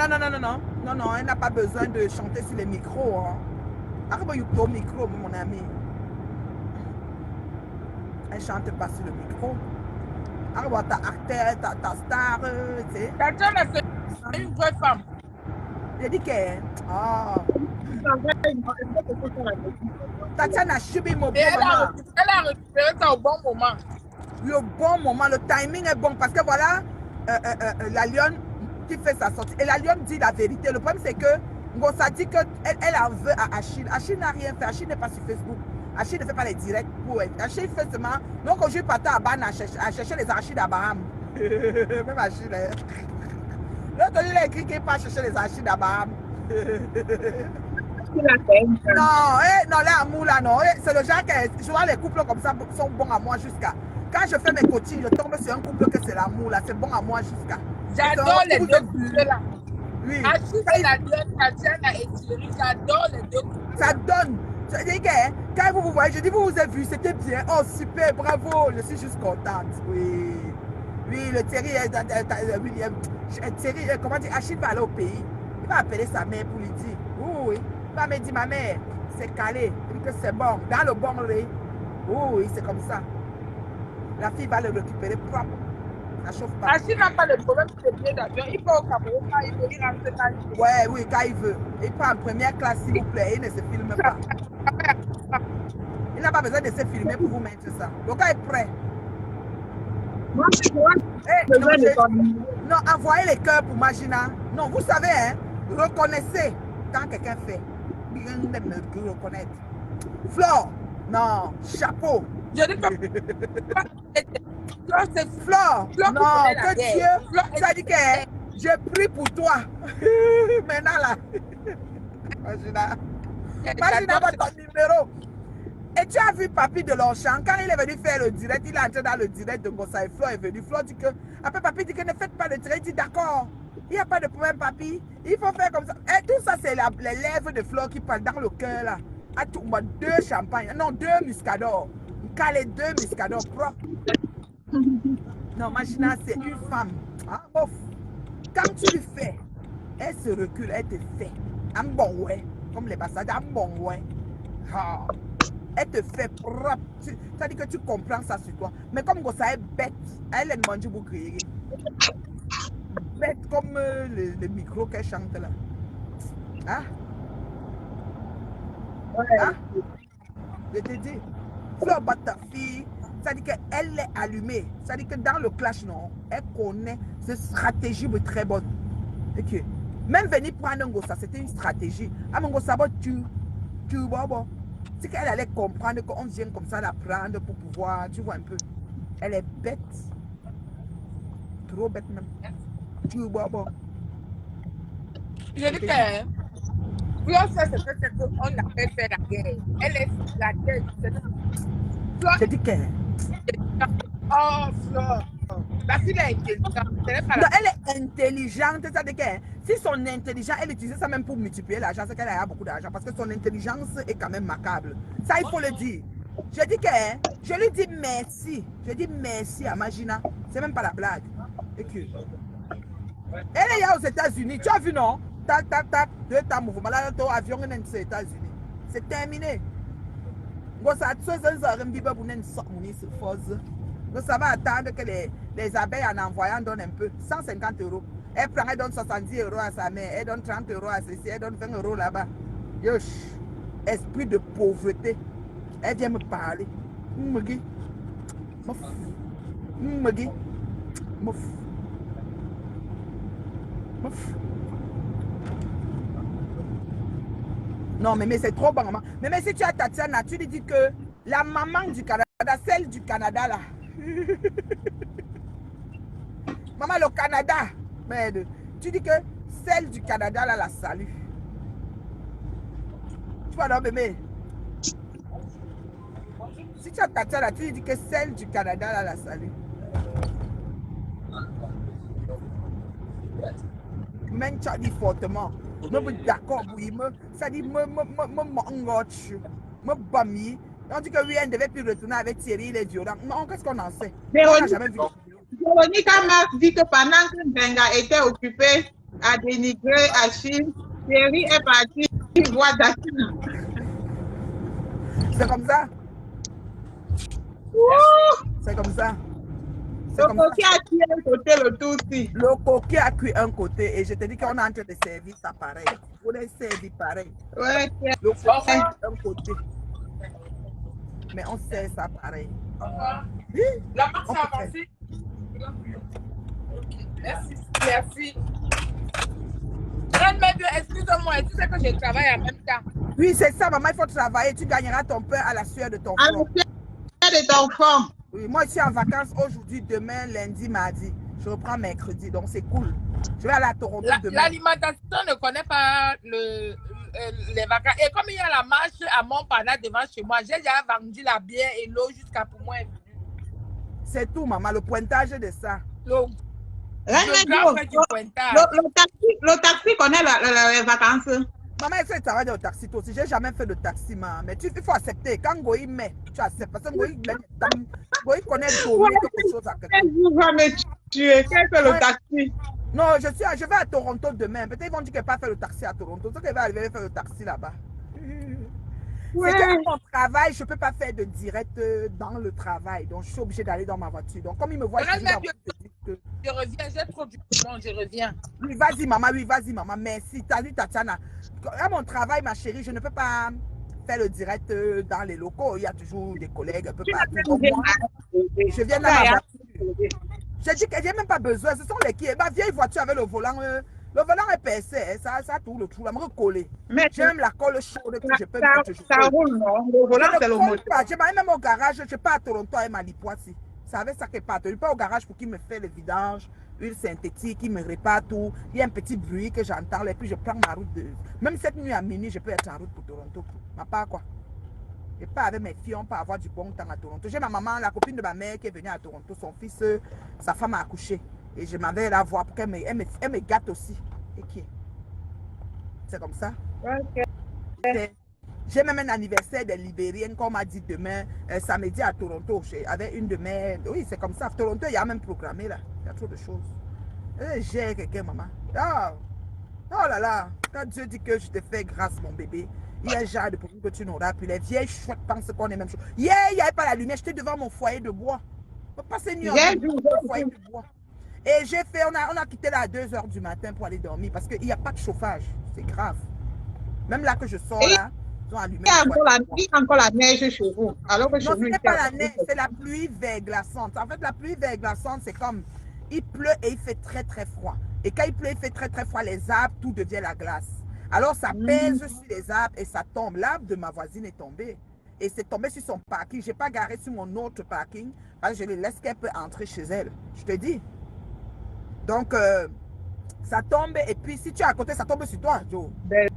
elle n'a pas besoin de chanter sur les micros, hein. Arrive au micro, mon ami. Elle chante pas sur le micro. Arrive ta acteur, ta star, tu sais. Tatiana c'est une vraie femme. J'ai dit que... Tatiana Chubi mon bon moment. Elle a récupéré ça au bon moment. Le bon moment, le timing est bon. Parce que voilà, la lionne qui fait sa sortie. Et la lionne dit la vérité. Le problème c'est que Ngossa dit qu'elle en veut à Achille. Achille n'a rien fait. Achille n'est pas sur Facebook. Achille ne fait pas les directs pour elle. Achille fait seulement... Donc quand je partais à Ban à chercher les archives d'Abraham. Même Achille. L'autre, il a écrit qu'il n'est pas chercher les archives d'Abraham. Non, l'amour là, non. C'est le genre que je vois les couples comme ça sont bons à moi jusqu'à. Quand je fais mes coachings, je tombe sur un couple que c'est l'amour là. C'est bon à moi jusqu'à. J'adore les deux couples là. Oui. Achille et la deuxième, Tatiana et Thierry, j'adore les deux couples. Ça donne. Je dis que quand vous voyez, je dis vous avez vu, c'était bien. Oh super, bravo. Je suis juste contente. Oui. Oui, le Thierry, Thierry, comment dire, Achille va aller au pays. Il va appeler sa mère pour lui dire, oui, il va me dire, ma mère, c'est calé, il dit que c'est bon, dans le bon riz. Oui, c'est comme ça. La fille va le récupérer propre. Ça chauffe pas. Achille n'a pas de problème pour les billets d'avion. Il va au Cameroun quand il veut, il rentre quand il veut. Ouais, oui, quand il veut. Il prend en première classe, s'il vous plaît, il ne se filme pas. Il n'a pas besoin de se filmer pour vous mettre ça. Le gars est prêt. Non, envoyez les cœurs pour Magina. Non, vous savez, hein, reconnaissez quand quelqu'un fait. Me reconnaître. Flore, non, chapeau. Je dis que Flore, c'est Flore, non, que Dieu, ça dit que Je prie pour toi. Maintenant là. Imagine ton numéro. Et tu as vu Papi de Longchamp, quand il est venu faire le direct, il est entré dans le direct de Gossa et Flo est venu. Flo dit que, après Papi dit que ne faites pas le direct, il dit d'accord, il n'y a pas de problème Papi, il faut faire comme ça. Et tout ça c'est les lèvres de Flo qui parlent dans le cœur là. À tout, moi, 2 champagnes, non 2 muscadors, calé 2 muscadors propres. Non, Magina c'est une femme. Ah, bof. Quand tu lui fais, elle se recule, elle te fait. Un bon ouais, comme les passages, un bon ouais. Ah. Elle te fait propre. Ça dit que tu comprends ça sur toi. Mais comme Gossa est bête, elle est mangée pour crier. Bête comme le micro qu'elle chante là. Hein? Ouais. Hein? Je te dis, Flo bat ta fille, ça dit qu'elle est allumée. Ça dit que dans le clash, non, elle connaît cette stratégie très bonne. Okay. Même venir prendre un Gossa, c'était une stratégie. Ah, mon Gossa, tu vois, bon. C'est qu'elle allait comprendre qu'on vient comme ça la prendre pour pouvoir, tu vois un peu. Elle est bête. Trop bête même. Tu vois, bon. Je dis que Flo, c'est qu'on appelle faire la guerre. Elle est la guerre. Je dis que... Oh, Flo. La fille est intelligente. Non, elle est intelligente, c'est-à-dire que si son intelligence, elle utilise ça même pour multiplier l'argent, c'est qu'elle a beaucoup d'argent, parce que son intelligence est quand même macabre. Ça, il faut le dire. Je dis que, je lui dis merci. Je dis merci à Magina. C'est même pas la blague. Et que, elle est là aux États-Unis. Tu as vu, non? Tac, tac, tac. 2 temps mouvement. Là, ton avion est aux États-Unis. C'est terminé. Ça va attendre que les abeilles en envoyant donnent un peu. 150 €. Elle prend, elle donne 70 € à sa mère. Elle donne 30 € à ceci. Elle donne 20 € là-bas. Yosh. Esprit de pauvreté. Elle vient me parler. M'gui. Mouf. M'gui. Mouf. Mouf. Non, mais c'est trop bon, maman. Mais si tu as Tatiana, tu lui dis que la maman du Canada, celle du Canada là. Maman, le Canada. Merde. Tu dis que celle du Canada là la salue. Tu vois, non, bébé. Si tu as Tatiana, tu lui dis que celle du Canada là la salue. Même tu as dit fortement. Me d'accord, oui, ça dit, me bami. On dit que oui, elle ne devait plus retourner avec Thierry, il est violent. Non, qu'est-ce qu'on en sait? On n'a jamais vu. Véronique m'a dit que pendant que Benga était occupé à dénigrer Achille, Thierry est parti voir Datina. C'est comme ça? C'est comme ça. Le coquet a cuit un côté, le tout aussi. Le coquet a cuit un côté et je te dis qu'on est en train de servir ça pareil. On est servi pareil. Ouais, le coquet a un côté. Mais on sert ça pareil. La marche a avancé. Merci. Merci. Excuse-moi, tu sais que je travaille en même temps. Oui, c'est ça, maman, il faut travailler. Tu gagneras ton pain à la sueur de ton front. À front. la sueur de ton front. Oui, moi, je suis en vacances aujourd'hui, demain, lundi, mardi. Je reprends mercredi, donc c'est cool. Je vais aller à Toronto demain. L'alimentation ne connaît pas les vacances. Et comme il y a la marche à Montparnasse devant chez moi, j'ai déjà vendu la bière et l'eau jusqu'à pour moi. C'est tout, maman, le pointage de ça. Le taxi connaît les vacances. Maman, est-ce que tu travailles au taxi toi aussi? J'ai jamais fait de taxi, maman. Mais il faut accepter. Quand Goï met, tu acceptes. Parce que Goï connaît quelque chose à quelque chose. Vous va me tuer. Qu'est-ce que le taxi? Non, je vais à Toronto demain. Peut-être ils vont dire qu'ils ne peuvent pas faire le taxi à Toronto. C'est qu'ils vont arriver à faire le taxi là-bas. Ouais. C'est que mon travail, je ne peux pas faire de direct dans le travail. Donc, je suis obligée d'aller dans ma voiture. Donc, comme ils me voient, je reviens, j'ai trop du temps, je reviens. Oui, vas-y, maman, merci. T'as vu, Tatiana. À mon travail, ma chérie, je ne peux pas faire le direct dans les locaux. Il y a toujours des collègues un peu partout. Je viens dans ma voiture. J'ai dit que je n'ai même pas besoin. Ce sont les qui. Ma vieille voiture avec le volant. Le volant est percé. Ça tourne le trou. Là, me recoller. J'ai même la colle chaude que je peux mettre. Ça roule, non? Le volant, c'est le moteur. Je m'arrive même au garage. Je pars à Toronto avec ma lipoisse. C'est avec ça qu'elle part. Je ne vais pas au garage pour qu'il me fait le vidange, huile synthétique, il me répare tout. Il y a un petit bruit que j'entends et puis je prends ma route. Même cette nuit à minuit, je peux être en route pour Toronto. Ma part quoi. Et pas avec mes filles, on peut avoir du bon temps à Toronto. J'ai ma maman, la copine de ma mère qui est venue à Toronto. Son fils, sa femme a accouché. Et je m'avais la voir pour qu'elle me gâte aussi. Et qui? C'est comme ça. Ok. J'ai même un anniversaire des Libériennes qu'on m'a dit demain, samedi à Toronto. Avec une de mes... Oui, c'est comme ça. Toronto, il y a même programmé là. Il y a trop de choses. J'ai quelqu'un, maman. Oh. Oh là là. Quand Dieu dit que je te fais grâce, mon bébé, il y a un genre de produit que tu n'auras plus. Les vieilles chouettes pensent qu'on est même chose. Hier, il n'y avait pas la lumière. J'étais devant mon foyer de bois. On peut passer nuit en foyer de bois. Et j'ai fait, on a quitté là à 2 h du matin pour aller dormir parce qu'il n'y a pas de chauffage. C'est grave. Même là que je sors là, ils ont allumé. Il y a encore la neige chez vous. Alors que non, ce n'est pas la neige, c'est la pluie verglaçante. En fait, la pluie verglaçante, c'est comme, il pleut et il fait très très froid. Et quand il pleut, il fait très très froid, les arbres, tout devient la glace. Alors ça pèse sur les arbres et ça tombe. L'arbre de ma voisine est tombé. Et c'est tombé sur son parking. Je n'ai pas garé sur mon autre parking parce que je les laisse qu'elle peut entrer chez elle. Je te dis. Donc, ça tombe et puis si tu es à côté, ça tombe sur toi, Joe.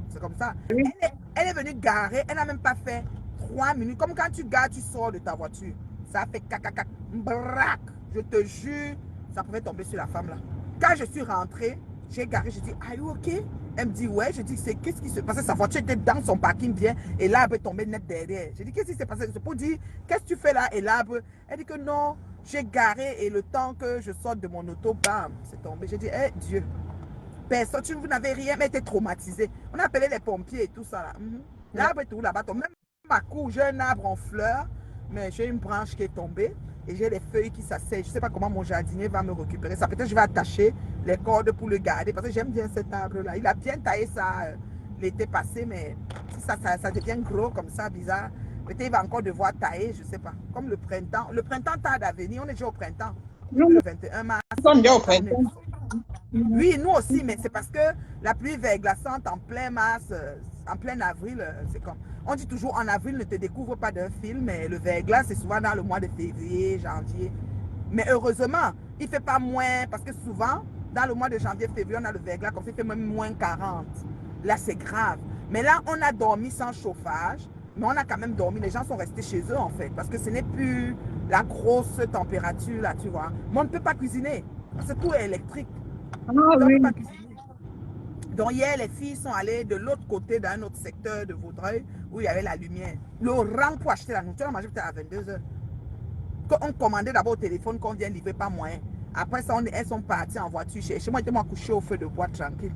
C'est comme ça. Elle est venue garer, elle n'a même pas fait 3 minutes. Comme quand tu gares, tu sors de ta voiture. Ça a fait cacacac, brac. Je te jure, ça pouvait tomber sur la femme là. Quand je suis rentrée, j'ai garé, je dis, are you okay? Elle me dit, ouais. Je dis, qu'est-ce qui se passe? Sa voiture était dans son parking bien et l'arbre est tombé net derrière. Je dis, qu'est-ce qui s'est passé? C'est pour dire, qu'est-ce que tu fais là? Et l'arbre, elle dit que non, j'ai garé et le temps que je sorte de mon auto, bam, c'est tombé. J'ai dit, eh Dieu, personne, vous n'avez rien, mais était traumatisé. On a appelé les pompiers et tout ça là. L'arbre est tout là-bas. Même ma cour, j'ai un arbre en fleurs, mais j'ai une branche qui est tombée. Et j'ai les feuilles qui s'assèchent. Je ne sais pas comment mon jardinier va me récupérer ça. Peut-être que je vais attacher les cordes pour le garder. Parce que j'aime bien cet arbre-là. Il a bien taillé ça l'été passé. Mais si ça devient gros comme ça, bizarre. Peut-être qu'il va encore devoir tailler. Je ne sais pas. Comme le printemps. Le printemps tarde à venir. On est déjà au printemps. Le 21 mars. Nous sommes déjà au printemps. Oui, nous aussi. Mais c'est parce que la pluie verglaçante en plein mars, en plein avril, c'est comme... On dit toujours en avril ne te découvre pas d'un film, mais le verglas c'est souvent dans le mois de février, janvier. Mais heureusement, il ne fait pas moins, parce que souvent, dans le mois de janvier, février, on a le verglas, comme ça, il fait même moins 40. Là, c'est grave. Mais là, on a dormi sans chauffage, mais on a quand même dormi. Les gens sont restés chez eux, en fait, parce que ce n'est plus la grosse température, là, tu vois. Mais on ne peut pas cuisiner, parce que tout est électrique. Ah, On ne oui. peut pas cuisiner. Donc hier, les filles sont allées de l'autre côté, dans un autre secteur de Vaudreuil, où il y avait la lumière. Le rang pour acheter la nourriture, on mangeait peut-être à 22 h. On commandait d'abord au téléphone qu'on vient livrer pas moyen. Après ça, elles sont parties en voiture. Chez moi, j'étais couché au feu de bois tranquille.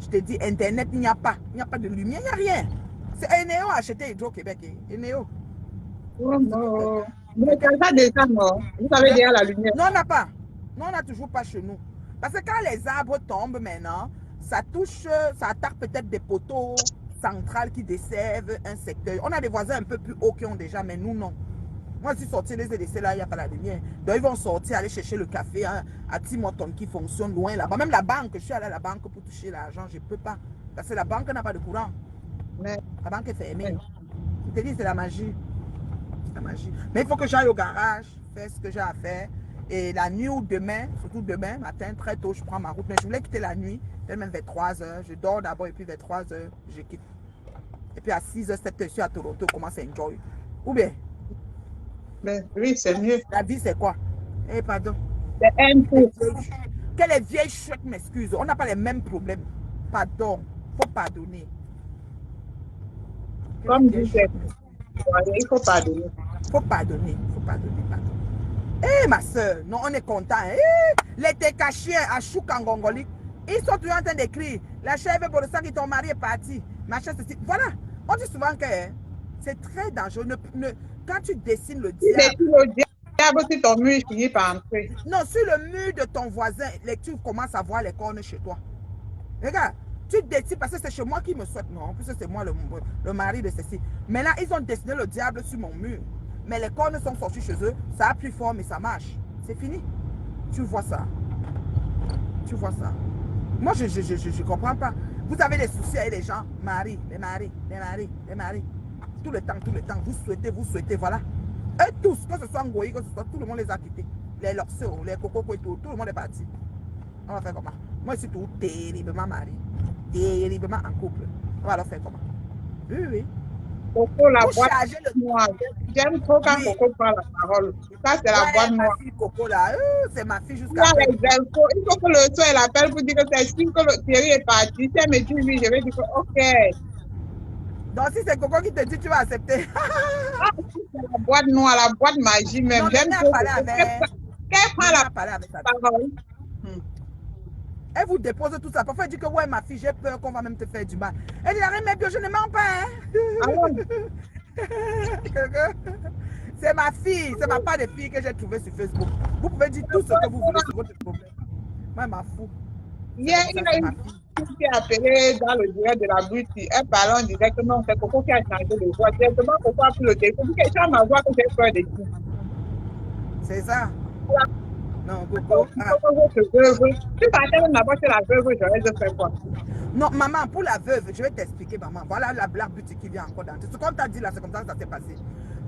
Je te dis, Internet, il n'y a pas. Il n'y a pas de lumière, il n'y a rien. C'est Eneo a acheté Hydro-Québec. Eneo. Oh non. Mais ça déjà, non. Vous avez déjà la lumière. Non, on n'a pas. Non, on n'a toujours pas chez nous. Parce que quand les arbres tombent maintenant, ça touche, ça attaque peut-être des poteaux centrales qui desservent un secteur. On a des voisins un peu plus hauts qui ont déjà, mais nous, non. Moi, je suis sorti, les ai laissés là, il n'y a pas la lumière. Donc, ils vont sortir, aller chercher le café hein, à Timoton qui fonctionne loin là-bas. Même la banque, je suis allé à la banque pour toucher l'argent, je ne peux pas. Parce que la banque n'a pas de courant. Mais, la banque est fermée. Je te dis, c'est la magie. C'est la magie. Mais il faut que j'aille au garage, faire ce que j'ai à faire. Et la nuit ou demain, surtout demain matin, très tôt, je prends ma route. Mais je voulais quitter la nuit, peut-être même vers 3 h. Je dors d'abord et puis vers 3 h, je quitte. Et puis à 6 h, 7 h, je suis à Toronto, je commence à enjoy. Ou bien? mais oui, c'est mieux. La vie, c'est quoi? Eh, pardon. C'est un peu. Que les vieilles chouettes m'excusent. On n'a pas les mêmes problèmes. Pardon. Il faut pardonner. Comme vous êtes. Il faut pardonner. Il faut pardonner. Il faut pardonner. Pardon. Eh, ma soeur, non, on est content. Eh, les Tekashiens à Choukangongoli, ils sont toujours en train d'écrire. La chèvre pour le sang, ton mari est parti. Machin, ceci. Voilà. On dit souvent que c'est très dangereux. Quand tu dessines le diable. Le diable, si ton mur finit par entrer. Non, sur le mur de ton voisin, tu commences à voir les cornes chez toi. Regarde, tu dessines parce que c'est chez moi qui me souhaite. Non, en plus c'est moi le mari de ceci. Mais là, ils ont dessiné le diable sur mon mur. Mais les cornes sont sorties chez eux. Ça a pris forme et ça marche. C'est fini. Tu vois ça. Tu vois ça. Moi, je ne comprends pas. Vous avez des soucis avec les gens. Les maris. Tout le temps. Vous souhaitez, voilà. Eux tous, que ce soit Ngoï, que ce soit, tout le monde les a quittés. Les Loxo, les Coco, tout le monde est parti. On va faire comment? Moi, je suis tout terriblement marié, terriblement en couple. On va leur faire comment? Oui, oui. Coco, la Pour boîte charger le noire. J'aime trop quand Oui. Coco prend la parole. Ça, c'est la boîte Ouais, noire. ma fille Coco là, c'est ma fille Il y jusqu'à a présent. les infos. Il faut que le soir, elle appelle pour dire que c'est signe que le Thierry est parti. Si elle me dit oui, je vais dire que ok. Donc si c'est Coco qui te dit, tu vas accepter. Ah, c'est la boîte noire, la boîte magie même. Non, mais J'aime viens trop. parler avec. Qu'elle prend la Parler avec sa parole. Elle vous dépose tout ça. Parfois, elle dit que ouais, ma fille, j'ai peur qu'on va même te faire du mal. Elle dit, arrête, mais je ne mens pas. C'est ma fille, c'est ma part de fille que j'ai trouvée sur Facebook. Vous pouvez dire tout ce que vous voulez sur votre problème. Moi, ma fou. Hier, il y a une fille qui a appelé dans le direct de la boutique. Elle parlait, on disait que non, c'est Coco qui a changé de voix. Directement, Coco a pris le téléphone. Il dit que ma voix que j'ai peur de tout. C'est ça. Non, Coco. Tu partais même là-bas sur la veuve, j'aurais dû faire quoi? Non, maman, pour la veuve, je vais t'expliquer, maman. Voilà la blague boutique qui vient encore dans. Ce qu'on t'a dit là, c'est comme ça que ça s'est passé.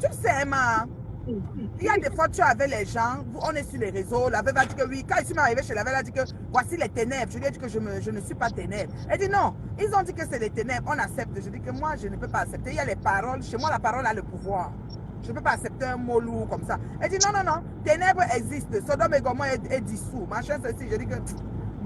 Tu sais, maman, il y a des fois, tu es avec les gens, on est sur les réseaux, la veuve a dit que oui. Quand je suis arrivée chez la veuve, elle a dit que voici les ténèbres. Je lui ai dit que je ne suis pas ténèbres. Elle dit non, ils ont dit que c'est les ténèbres, on accepte. Je dis que moi, je ne peux pas accepter. Il y a les paroles, chez moi, la parole a le pouvoir. Je ne peux pas accepter un mot lourd comme ça. Elle dit non, non, non, ténèbres existent. Sodome et Gomorrhe est dissous. Machin, ceci. Je dis que,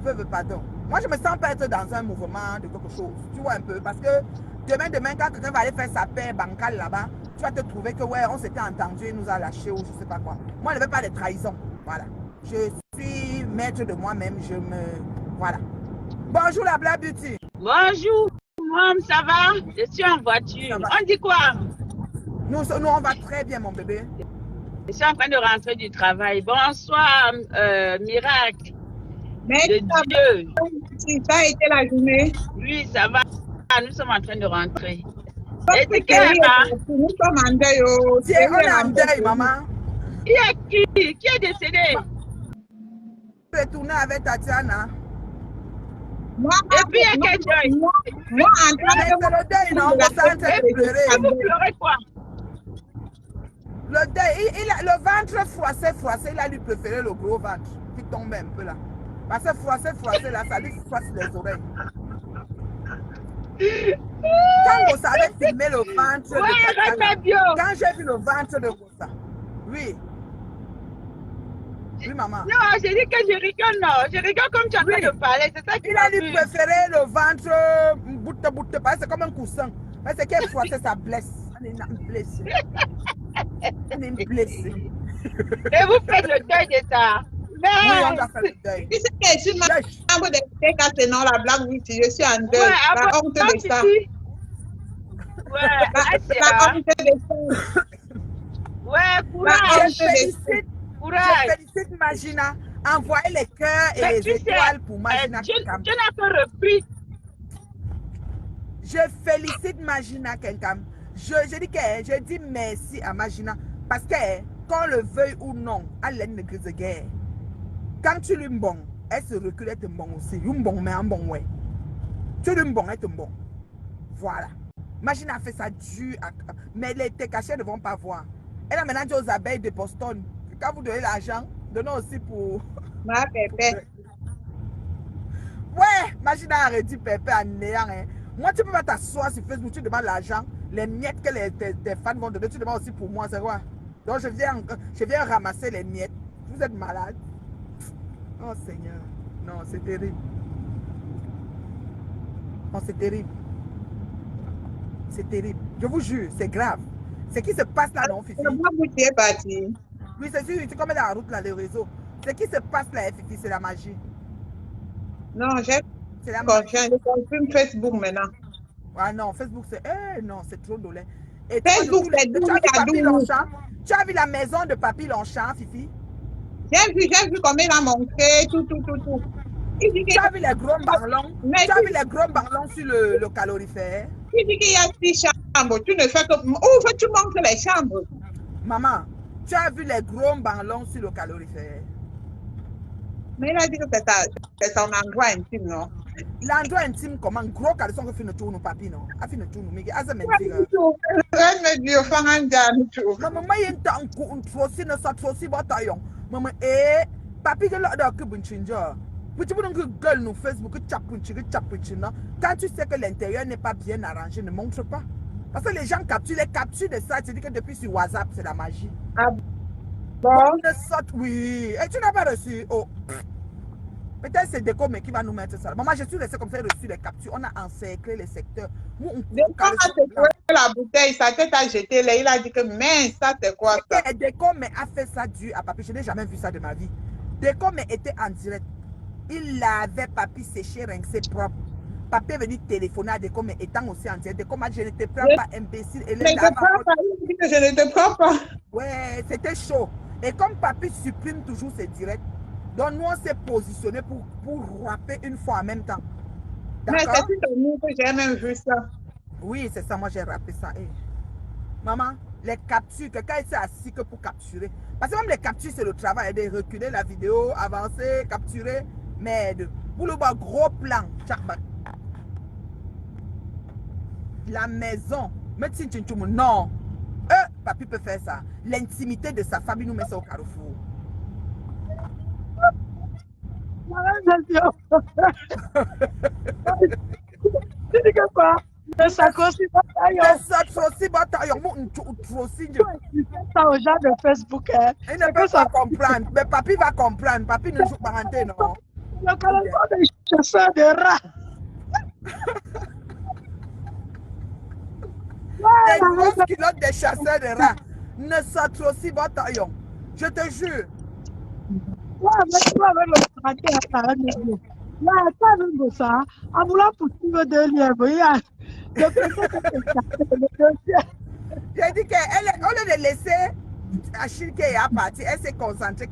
veuve, pardon. Moi, je ne me sens pas être dans un mouvement de quelque chose. Tu vois un peu. Parce que demain, quand quelqu'un va aller faire sa paix bancale là-bas, tu vas te trouver que, ouais, on s'était entendu, il nous a lâché ou je ne sais pas quoi. Moi, je ne veux pas de trahison. Voilà. Je suis maître de moi-même. Voilà. Bonjour, la Black Beauty. Bonjour, maman, ça va? Je suis en voiture. On dit quoi? Nous, on va très bien, mon bébé. Je suis en train de rentrer du travail. Bonsoir, Miracle. Mais Dieu. Ça a été la journée. Oui, ça va. Nous sommes en train de rentrer. Et nous sommes en deuil. On est en deuil, maman. Il y a qui? Qui est décédé? Tu es tourné avec Tatiana. Moi, et puis il y a quel deuil? Moi, en train de le deuil, non, vous êtes en train de pleurer. Vous pleurez quoi? Le deuil, le ventre froissé, il a lui préféré le gros ventre qui tombe un peu là. Parce que froissé là, ça lui froisse les oreilles. Quand vous savez filmer le ventre de Tatiana, quand j'ai vu le ventre de Gossa, oui. Oui, maman. Non, j'ai dit que je rigole, non. Je rigole comme tu es en train de parler. C'est ça qu'il a lui préféré le ventre boute, c'est comme un coussin. Mais c'est qu'elle froissé, ça blesse. On est blessé. On est blessé. Et vous faites le deuil de ça. Mais... Oui, on doit faire le deuil. Tu sais que je suis membre de TK, non, la blague, oui, je suis en deuil. Ouais, la honte de ça. Ouais, la honte de ça. Ouais, courage. Je félicite Magina. Envoyez les cœurs et les étoiles pour Magina Kenkam. Je n'ai pas repris. Je félicite Magina Kenkam. Je dis merci à Magina parce que, qu'on le veuille ou non, elle est une grise de guerre. Quand tu lui bon, elle se recule, elle te bon aussi. Une bon, mais un bon ouais. Tu lui bon, elle te bon. Voilà. Magina a fait ça dur, mais tes cachets ne vont pas voir. Elle a maintenant dit aux abeilles de Boston. Quand vous donnez l'argent, donnez aussi pour... Ma pépé. Ouais, Magina a réduit pépé en néant. Hein. Moi, tu peux pas t'asseoir sur Facebook, tu demandes l'argent. Les miettes que tes fans vont donner, tu demandes aussi pour moi, c'est quoi? Donc, je viens ramasser les miettes. Vous êtes malade. Oh Seigneur. Non, c'est terrible. Non, c'est terrible. C'est terrible. Je vous jure, c'est grave. Ce qui se passe là, non, Fifi? Tu es parti. Oui, c'est sûr, tu comme dans la route, là, le réseau. Ce qui se passe là, Fifi, c'est la magie. Non, j'ai confirme Facebook maintenant. Ah non, Facebook, c'est... non, c'est trop dolé. Et Facebook, c'est tu as vu la maison de Papy Longchamp, Fifi? J'ai vu comment il a monté, tout. Tu as vu les gros ballons? Tu as vu les gros ballons sur le calorifère? Il dit qu'il y a 6 chambres. Tu ne fais que... Ouvre, tu montres les chambres. Maman, tu as vu les gros ballons sur le calorifère? Mais il a dit que c'est son endroit intime, non? L'endroit intime, comment? Gros caleçon que fait le tour, nous, papi, non? A fait le tour, nous, mais à ça, Elle me dit au fond un tout. Maman, moi, il y a un trossi, ne ça trossi, bataillon. Maman, papi, que l'autre que bunchinger. Petit peu de gueule, nous, Facebook, quand tu sais que l'intérieur n'est pas bien arrangé, ne montre pas. Parce que les gens capturent, les captures de ça, tu dis que depuis sur WhatsApp, c'est la magie. Ah bon? Oui, et tu n'as pas reçu. Oh. Peut-être c'est Déco, mais qui va nous mettre ça. Maman, je suis resté comme ça, reçu les captures. On a encerclé les secteurs. Déco a secoué la bouteille, sa tête a jeté là. Il a dit que, mais ça, c'est quoi ça? Déco, mais a fait ça dû à papi. Je n'ai jamais vu ça de ma vie. Déco, mais était en direct. Il avait papi séché, rincé propre. Papi est venu téléphoner à Déco, mais étant aussi en direct. Déco m'a dit, je ne te prends pas imbécile. Mais je ne te prends pas. Ouais, c'était chaud. Et comme papi supprime toujours ses directs, donc nous on s'est positionné pour rapper une fois en même temps. Mais c'est une nuit que j'ai même vu ça. Oui, c'est ça, moi j'ai rappé ça. Hey. Maman, les captures, quelqu'un s'est assis que pour capturer. Parce que même les captures, c'est le travail de reculer la vidéo, avancer, capturer. Mais pour le bas, gros plan. La maison. Non. Papi peut faire ça. L'intimité de sa famille nous met ça au carrefour. Tu dis que quoi? Le sacrosi bataillon. Le sacrosi bataillon. Ça aux gens de Facebook. Hein. Il ne peut pas comprendre. Mais papi va comprendre. Papi ne joue pas rentrer, non? Le caleçon des chasseurs de rats. Des grosses culottes des chasseurs de rats. Ne sacrosi bataillon. Je te jure. Ouais, mais toi, avec le caractère à la maison. Là, ça veut ça. En voulant poursuivre deux lièvres, j'ai dit qu'elle, au lieu de laisser Achille qui est à partir, elle s'est concentrée.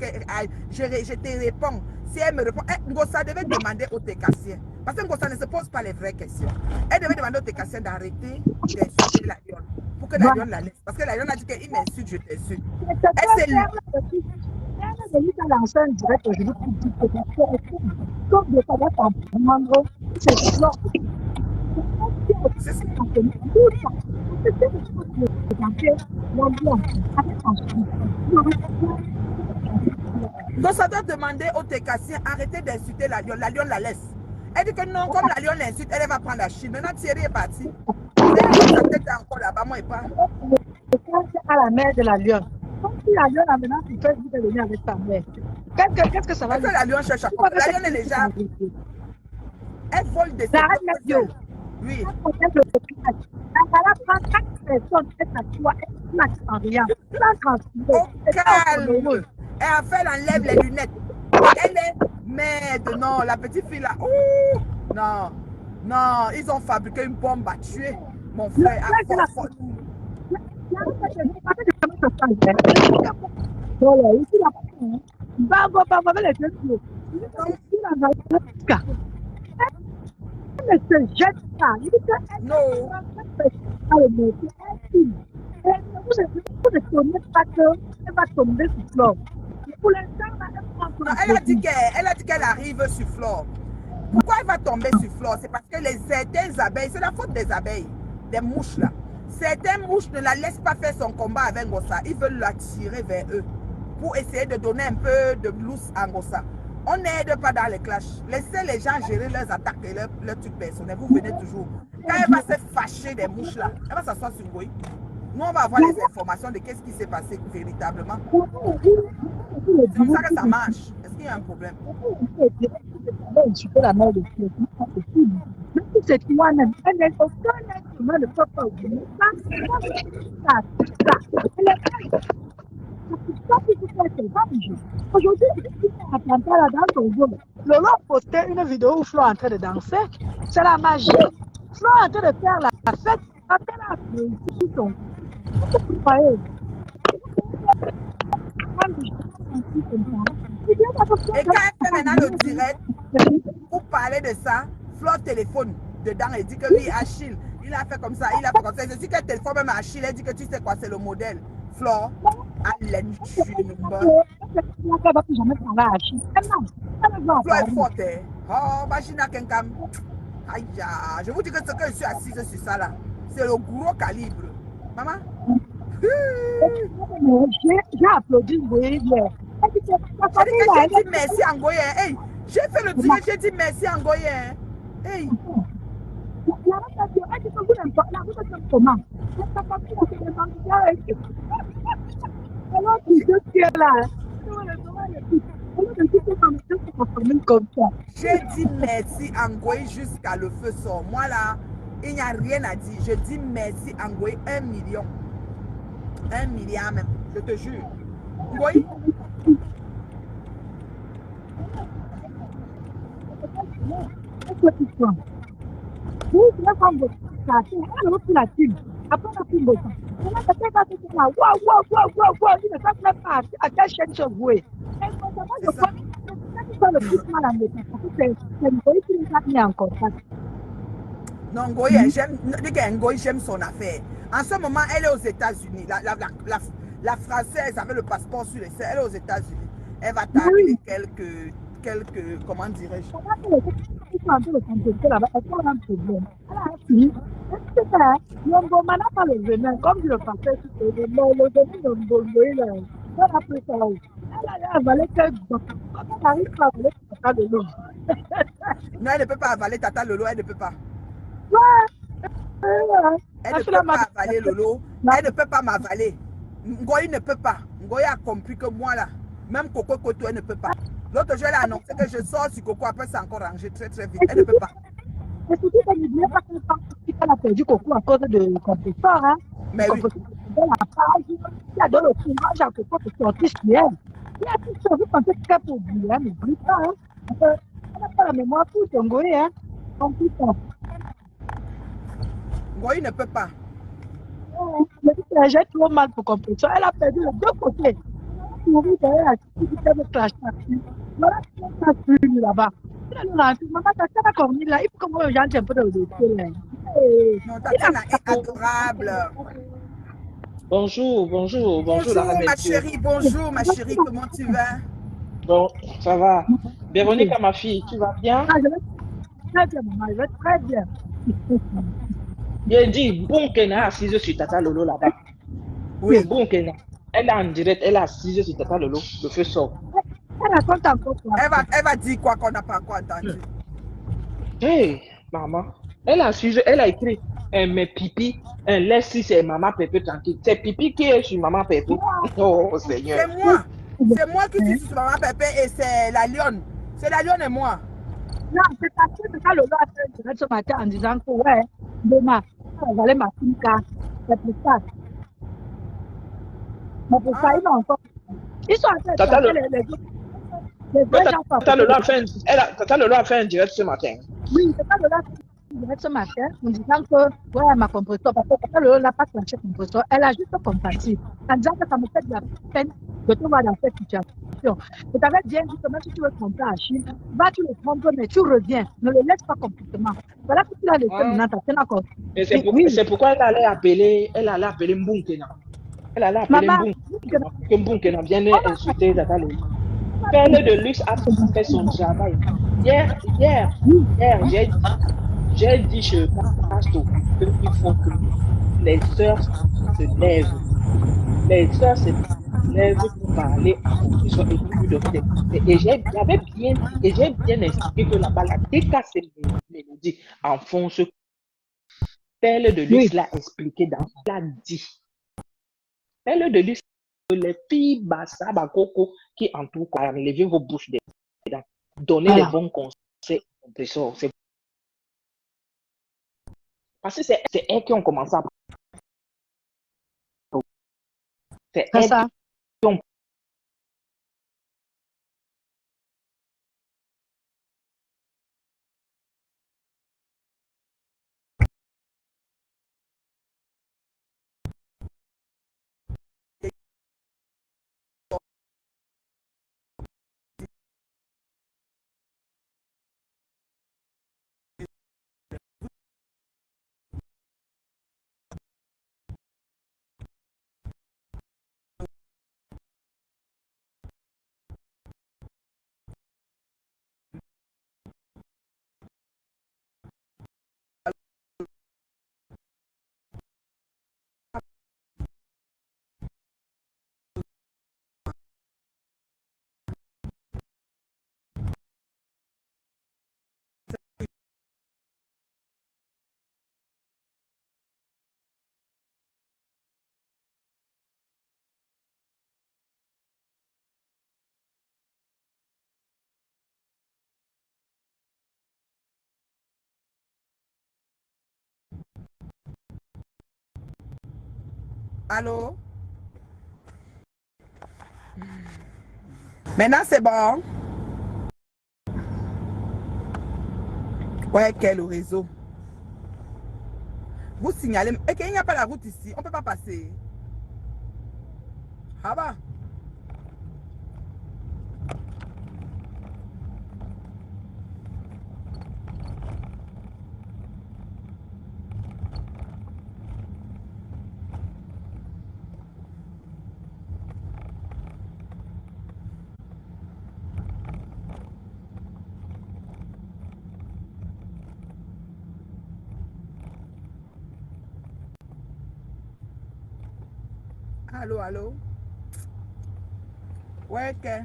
Je te réponds. Si elle me répond, Ngossa devait demander au Técassien. Parce que Ngossa ne se pose pas les vraies questions. Elle devait demander au Técassien d'arrêter d'insulter la lionne. Pour que la lionne la laisse. Parce que la lionne a dit qu'il m'insulte, je t'insulte. Elle s'est l'enceinte direct aujourd'hui pour dire que comme de savoir comprendre, c'est ça. C'est ça. Donc ça doit demander au Técassien arrêtez d'insulter la lionne la laisse. Elle dit que non, comme la lionne l'insulte, elle va prendre la Chine. Maintenant Thierry est parti. Sa tête est encore là-bas, moi et pas. À la mère de la lionne. Comme si la lionne a maintenant fait Facebook est venue avec sa mère. Qu'est-ce que ça va dire? La lionne cherche à quoi? La lionne est déjà. Elle vole des choses. Oui. Elle prend 4 personnes, elle s'assoit, elle ne en rien. Au calme. Et après, elle enlève les lunettes. Elle est merde. Non, la petite fille là. Ouh. Non. Non, ils ont fabriqué une bombe à tuer. Mon frère. Voilà, ici la elle se jette ça. Non. Vous ne connaissez pas qu'elle va tomber sur Flore. Pour l'instant, elle a dit qu'elle arrive sur Flore. Pourquoi elle va tomber sur Flore? C'est parce que certaines abeilles, c'est la faute des abeilles, des mouches là. Certaines mouches ne la laissent pas faire son combat avec Ngossa. Ils veulent l'attirer vers eux pour essayer de donner un peu de loose à Ngossa. On n'aide pas dans les clashs. Laissez les gens gérer leurs attaques et leurs trucs personnels. Vous venez toujours. Quand elle va se fâcher des mouches là, elle va s'asseoir sur Ngoï. Nous, on va avoir les informations de qu'est-ce qui s'est passé véritablement. C'est comme ça que ça marche. Est-ce qu'il y a un problème? La mort de Dieu, même si c'est toi-même, elle n'est aucun être humain ne peut pas oublier. Aujourd'hui, à Pantala dans ton zone, Lolo a posté une vidéo où Flo est en train de danser. C'est la magie. Flo est en train de faire la fête. Quand elle a réussi son. Vous voyez? Et quand elle fait maintenant le direct, pour parler de ça, Flo téléphone dedans et dit que oui, Achille, il a fait comme ça, il a fait comme ça. Je dis qu'elle téléphone même à Achille, elle dit que tu sais quoi, c'est le modèle. Flo, Alain, Flo est forte, hein. Oh, Bachina Kenkam. Aïe, je vous dis que ce que je suis assise sur ça là, c'est le gros calibre. Maman? J'ai applaudi, oui, hier. J'ai dit que j'ai dit merci en goyen. Hey, j'ai fait le direct, j'ai dit merci en goyen. Hey. J'ai dit merci Angoï jusqu'à le feu sort. Moi là, il n'y a rien à dire. Je dis merci Angoï 1 million. 1 milliard même, je te jure. Angoï? Non, Ngoï, j'aime son affaire. En ce moment, elle est aux États-Unis. La Française avec le passeport sur les seins, elle est aux États-Unis. Elle va t'amener quelques, comment dirais-je? Comme je le passais, non, elle ne peut pas avaler Tata Lolo, elle ne peut pas. Elle ne peut pas avaler Lolo, elle ne peut pas m'avaler. Ngoï ne peut pas. Ngoï a compris que moi là, même Coco Koto, elle ne peut pas. L'autre jour, elle a annoncé que je sors sur Coco, après c'est encore rangé très très vite. Elle ne peut pas. Et surtout, ça ne dit pas qu'elle a perdu Coco à cause de compresseur. Hein. Mais oui. La page, il a donné le courage à Coco de sortir sur elle. Il a tout sauvé quand elle est pour oublier, hein, n'oublie pas. Hein. Elle n'a pas la mémoire pour son goût, hein. Ngoï ne peut pas. J'ai trop mal pour compresseur. Elle a perdu les deux côtés. Voilà, plus là-bas. Maman, t'as cornu là. Il faut que moi, j'entre un peu dans le dossier là. Non, Tatiana est adorable. Bonjour, bonjour, bonjour. Bonjour ma chérie, bonjour ma chérie, comment tu vas? Bon, ça va. Véronique, ma fille, tu vas bien? Ah, je vais très bien, maman, je vais très bien. J'ai dit, bon, qu'elle est assise sur Tata Lolo là-bas. Oui. Bon, qu'elle est en direct, elle est assise sur Tata Lolo, le feu sort. Elle raconte encore quoi? Elle va dire quoi qu'on n'a pas encore entendu. Hey, maman, elle a écrit mes pipi, laisse si c'est maman Pépé tranquille. C'est pipi qui est sur maman Pépé. Oh Seigneur. C'est moi qui suis sur maman Pépé et c'est la lionne. C'est la lionne et moi. Non, c'est parce que quand le loi a fait ce matin en disant que ouais, demain, on va aller ma finca. C'est pour ça. Mais pour ça, ils n'ont encore. Ils sont en train de faire Tata Lolo a fait un direct ce matin. Oui, Tata Lolo a fait un direct ce matin en disant que ouais, ma compresseur, parce que Tata Lolo n'a pas tranché compresseur, elle a juste compati. En disant que ça me fait de la peine de te voir dans cette situation. Je t'avais bien dit que même si tu veux compter à Chine, va tu le prendre, mais tu reviens. Ne le laisse pas complètement. Voilà que tu l'as laissé maintenant, ça tient encore. C'est pourquoi elle allait appeler Mbunkena. Elle allait appeler Mbunkena. Que Mbunkena vienne insulter Tata Lolo. Perle de luxe a fait son travail. Hier, j'ai dit chez Pasto qu'il faut que les sœurs se lèvent. Les sœurs se lèvent pour parler à conclusion et plus de tête. Et j'ai bien expliqué que là-bas, la décasse mélodie enfonce. Perle de luxe l'a expliqué dans l'a dit. Perle de luxe, les filles bassa bakoko qui entourent, enlevez vos bouches dedans. Donnez les bons conseils aux compresseurs. Parce que c'est elles qui ont commencé à. C'est elles qui ont Allô? Maintenant, c'est bon? Ouais, quel réseau? Vous signalez. Et qu'il n'y a pas la route ici. On ne peut pas passer. Ah bah? Allô, allô? Ouais, que?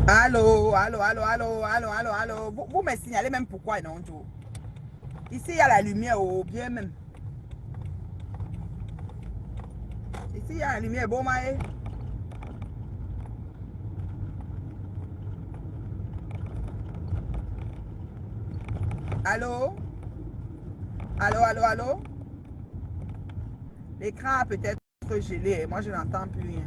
Allô, allô, allô, allô, allô, allô, allô. Vous me signalez même pourquoi, non, Joe? Ici, il y a la lumière, oh, bien même. Ici, il y a la lumière, bon, maï. Allô? Allô, allô, allô? L'écran a peut-être gelé. Moi, je n'entends plus rien.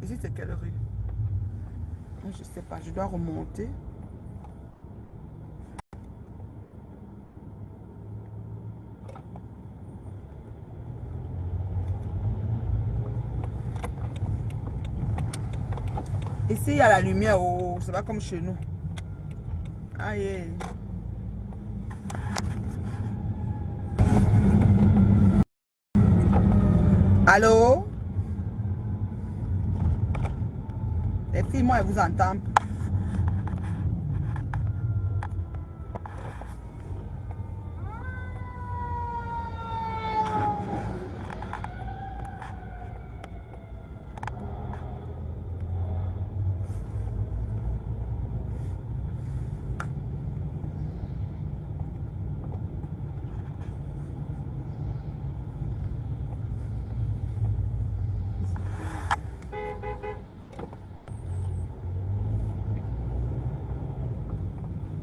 Ici, c'est quelle rue? Je ne sais pas. Je dois remonter. Ici, il y a la lumière. Oh, c'est pas comme chez nous. Aïe. Allô? Les filles, moi, elles vous entendent.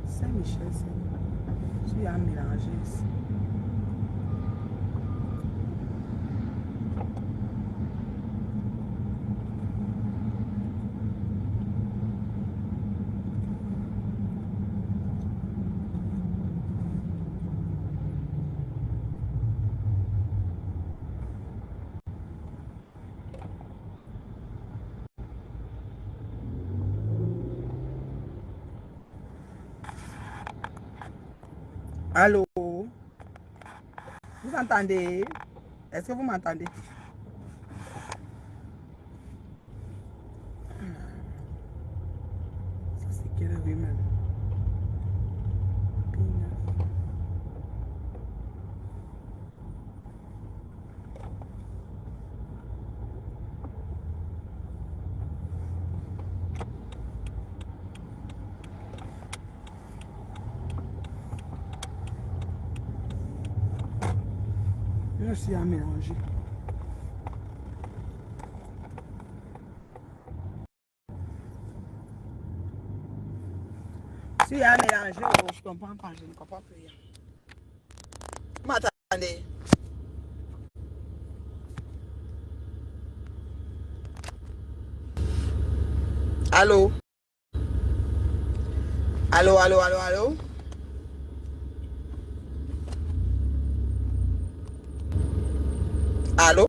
Saint-Michel, c'est... Tu as mélangé ici. Allô? Vous entendez? Est-ce que vous m'entendez? Ça, c'est quelle rue même? Je suis à mélanger. Si à mélanger, oh, je comprends pas, je ne comprends plus rien. Vous m'entendez? Allô? Allô, allô, allô, allô? Allô?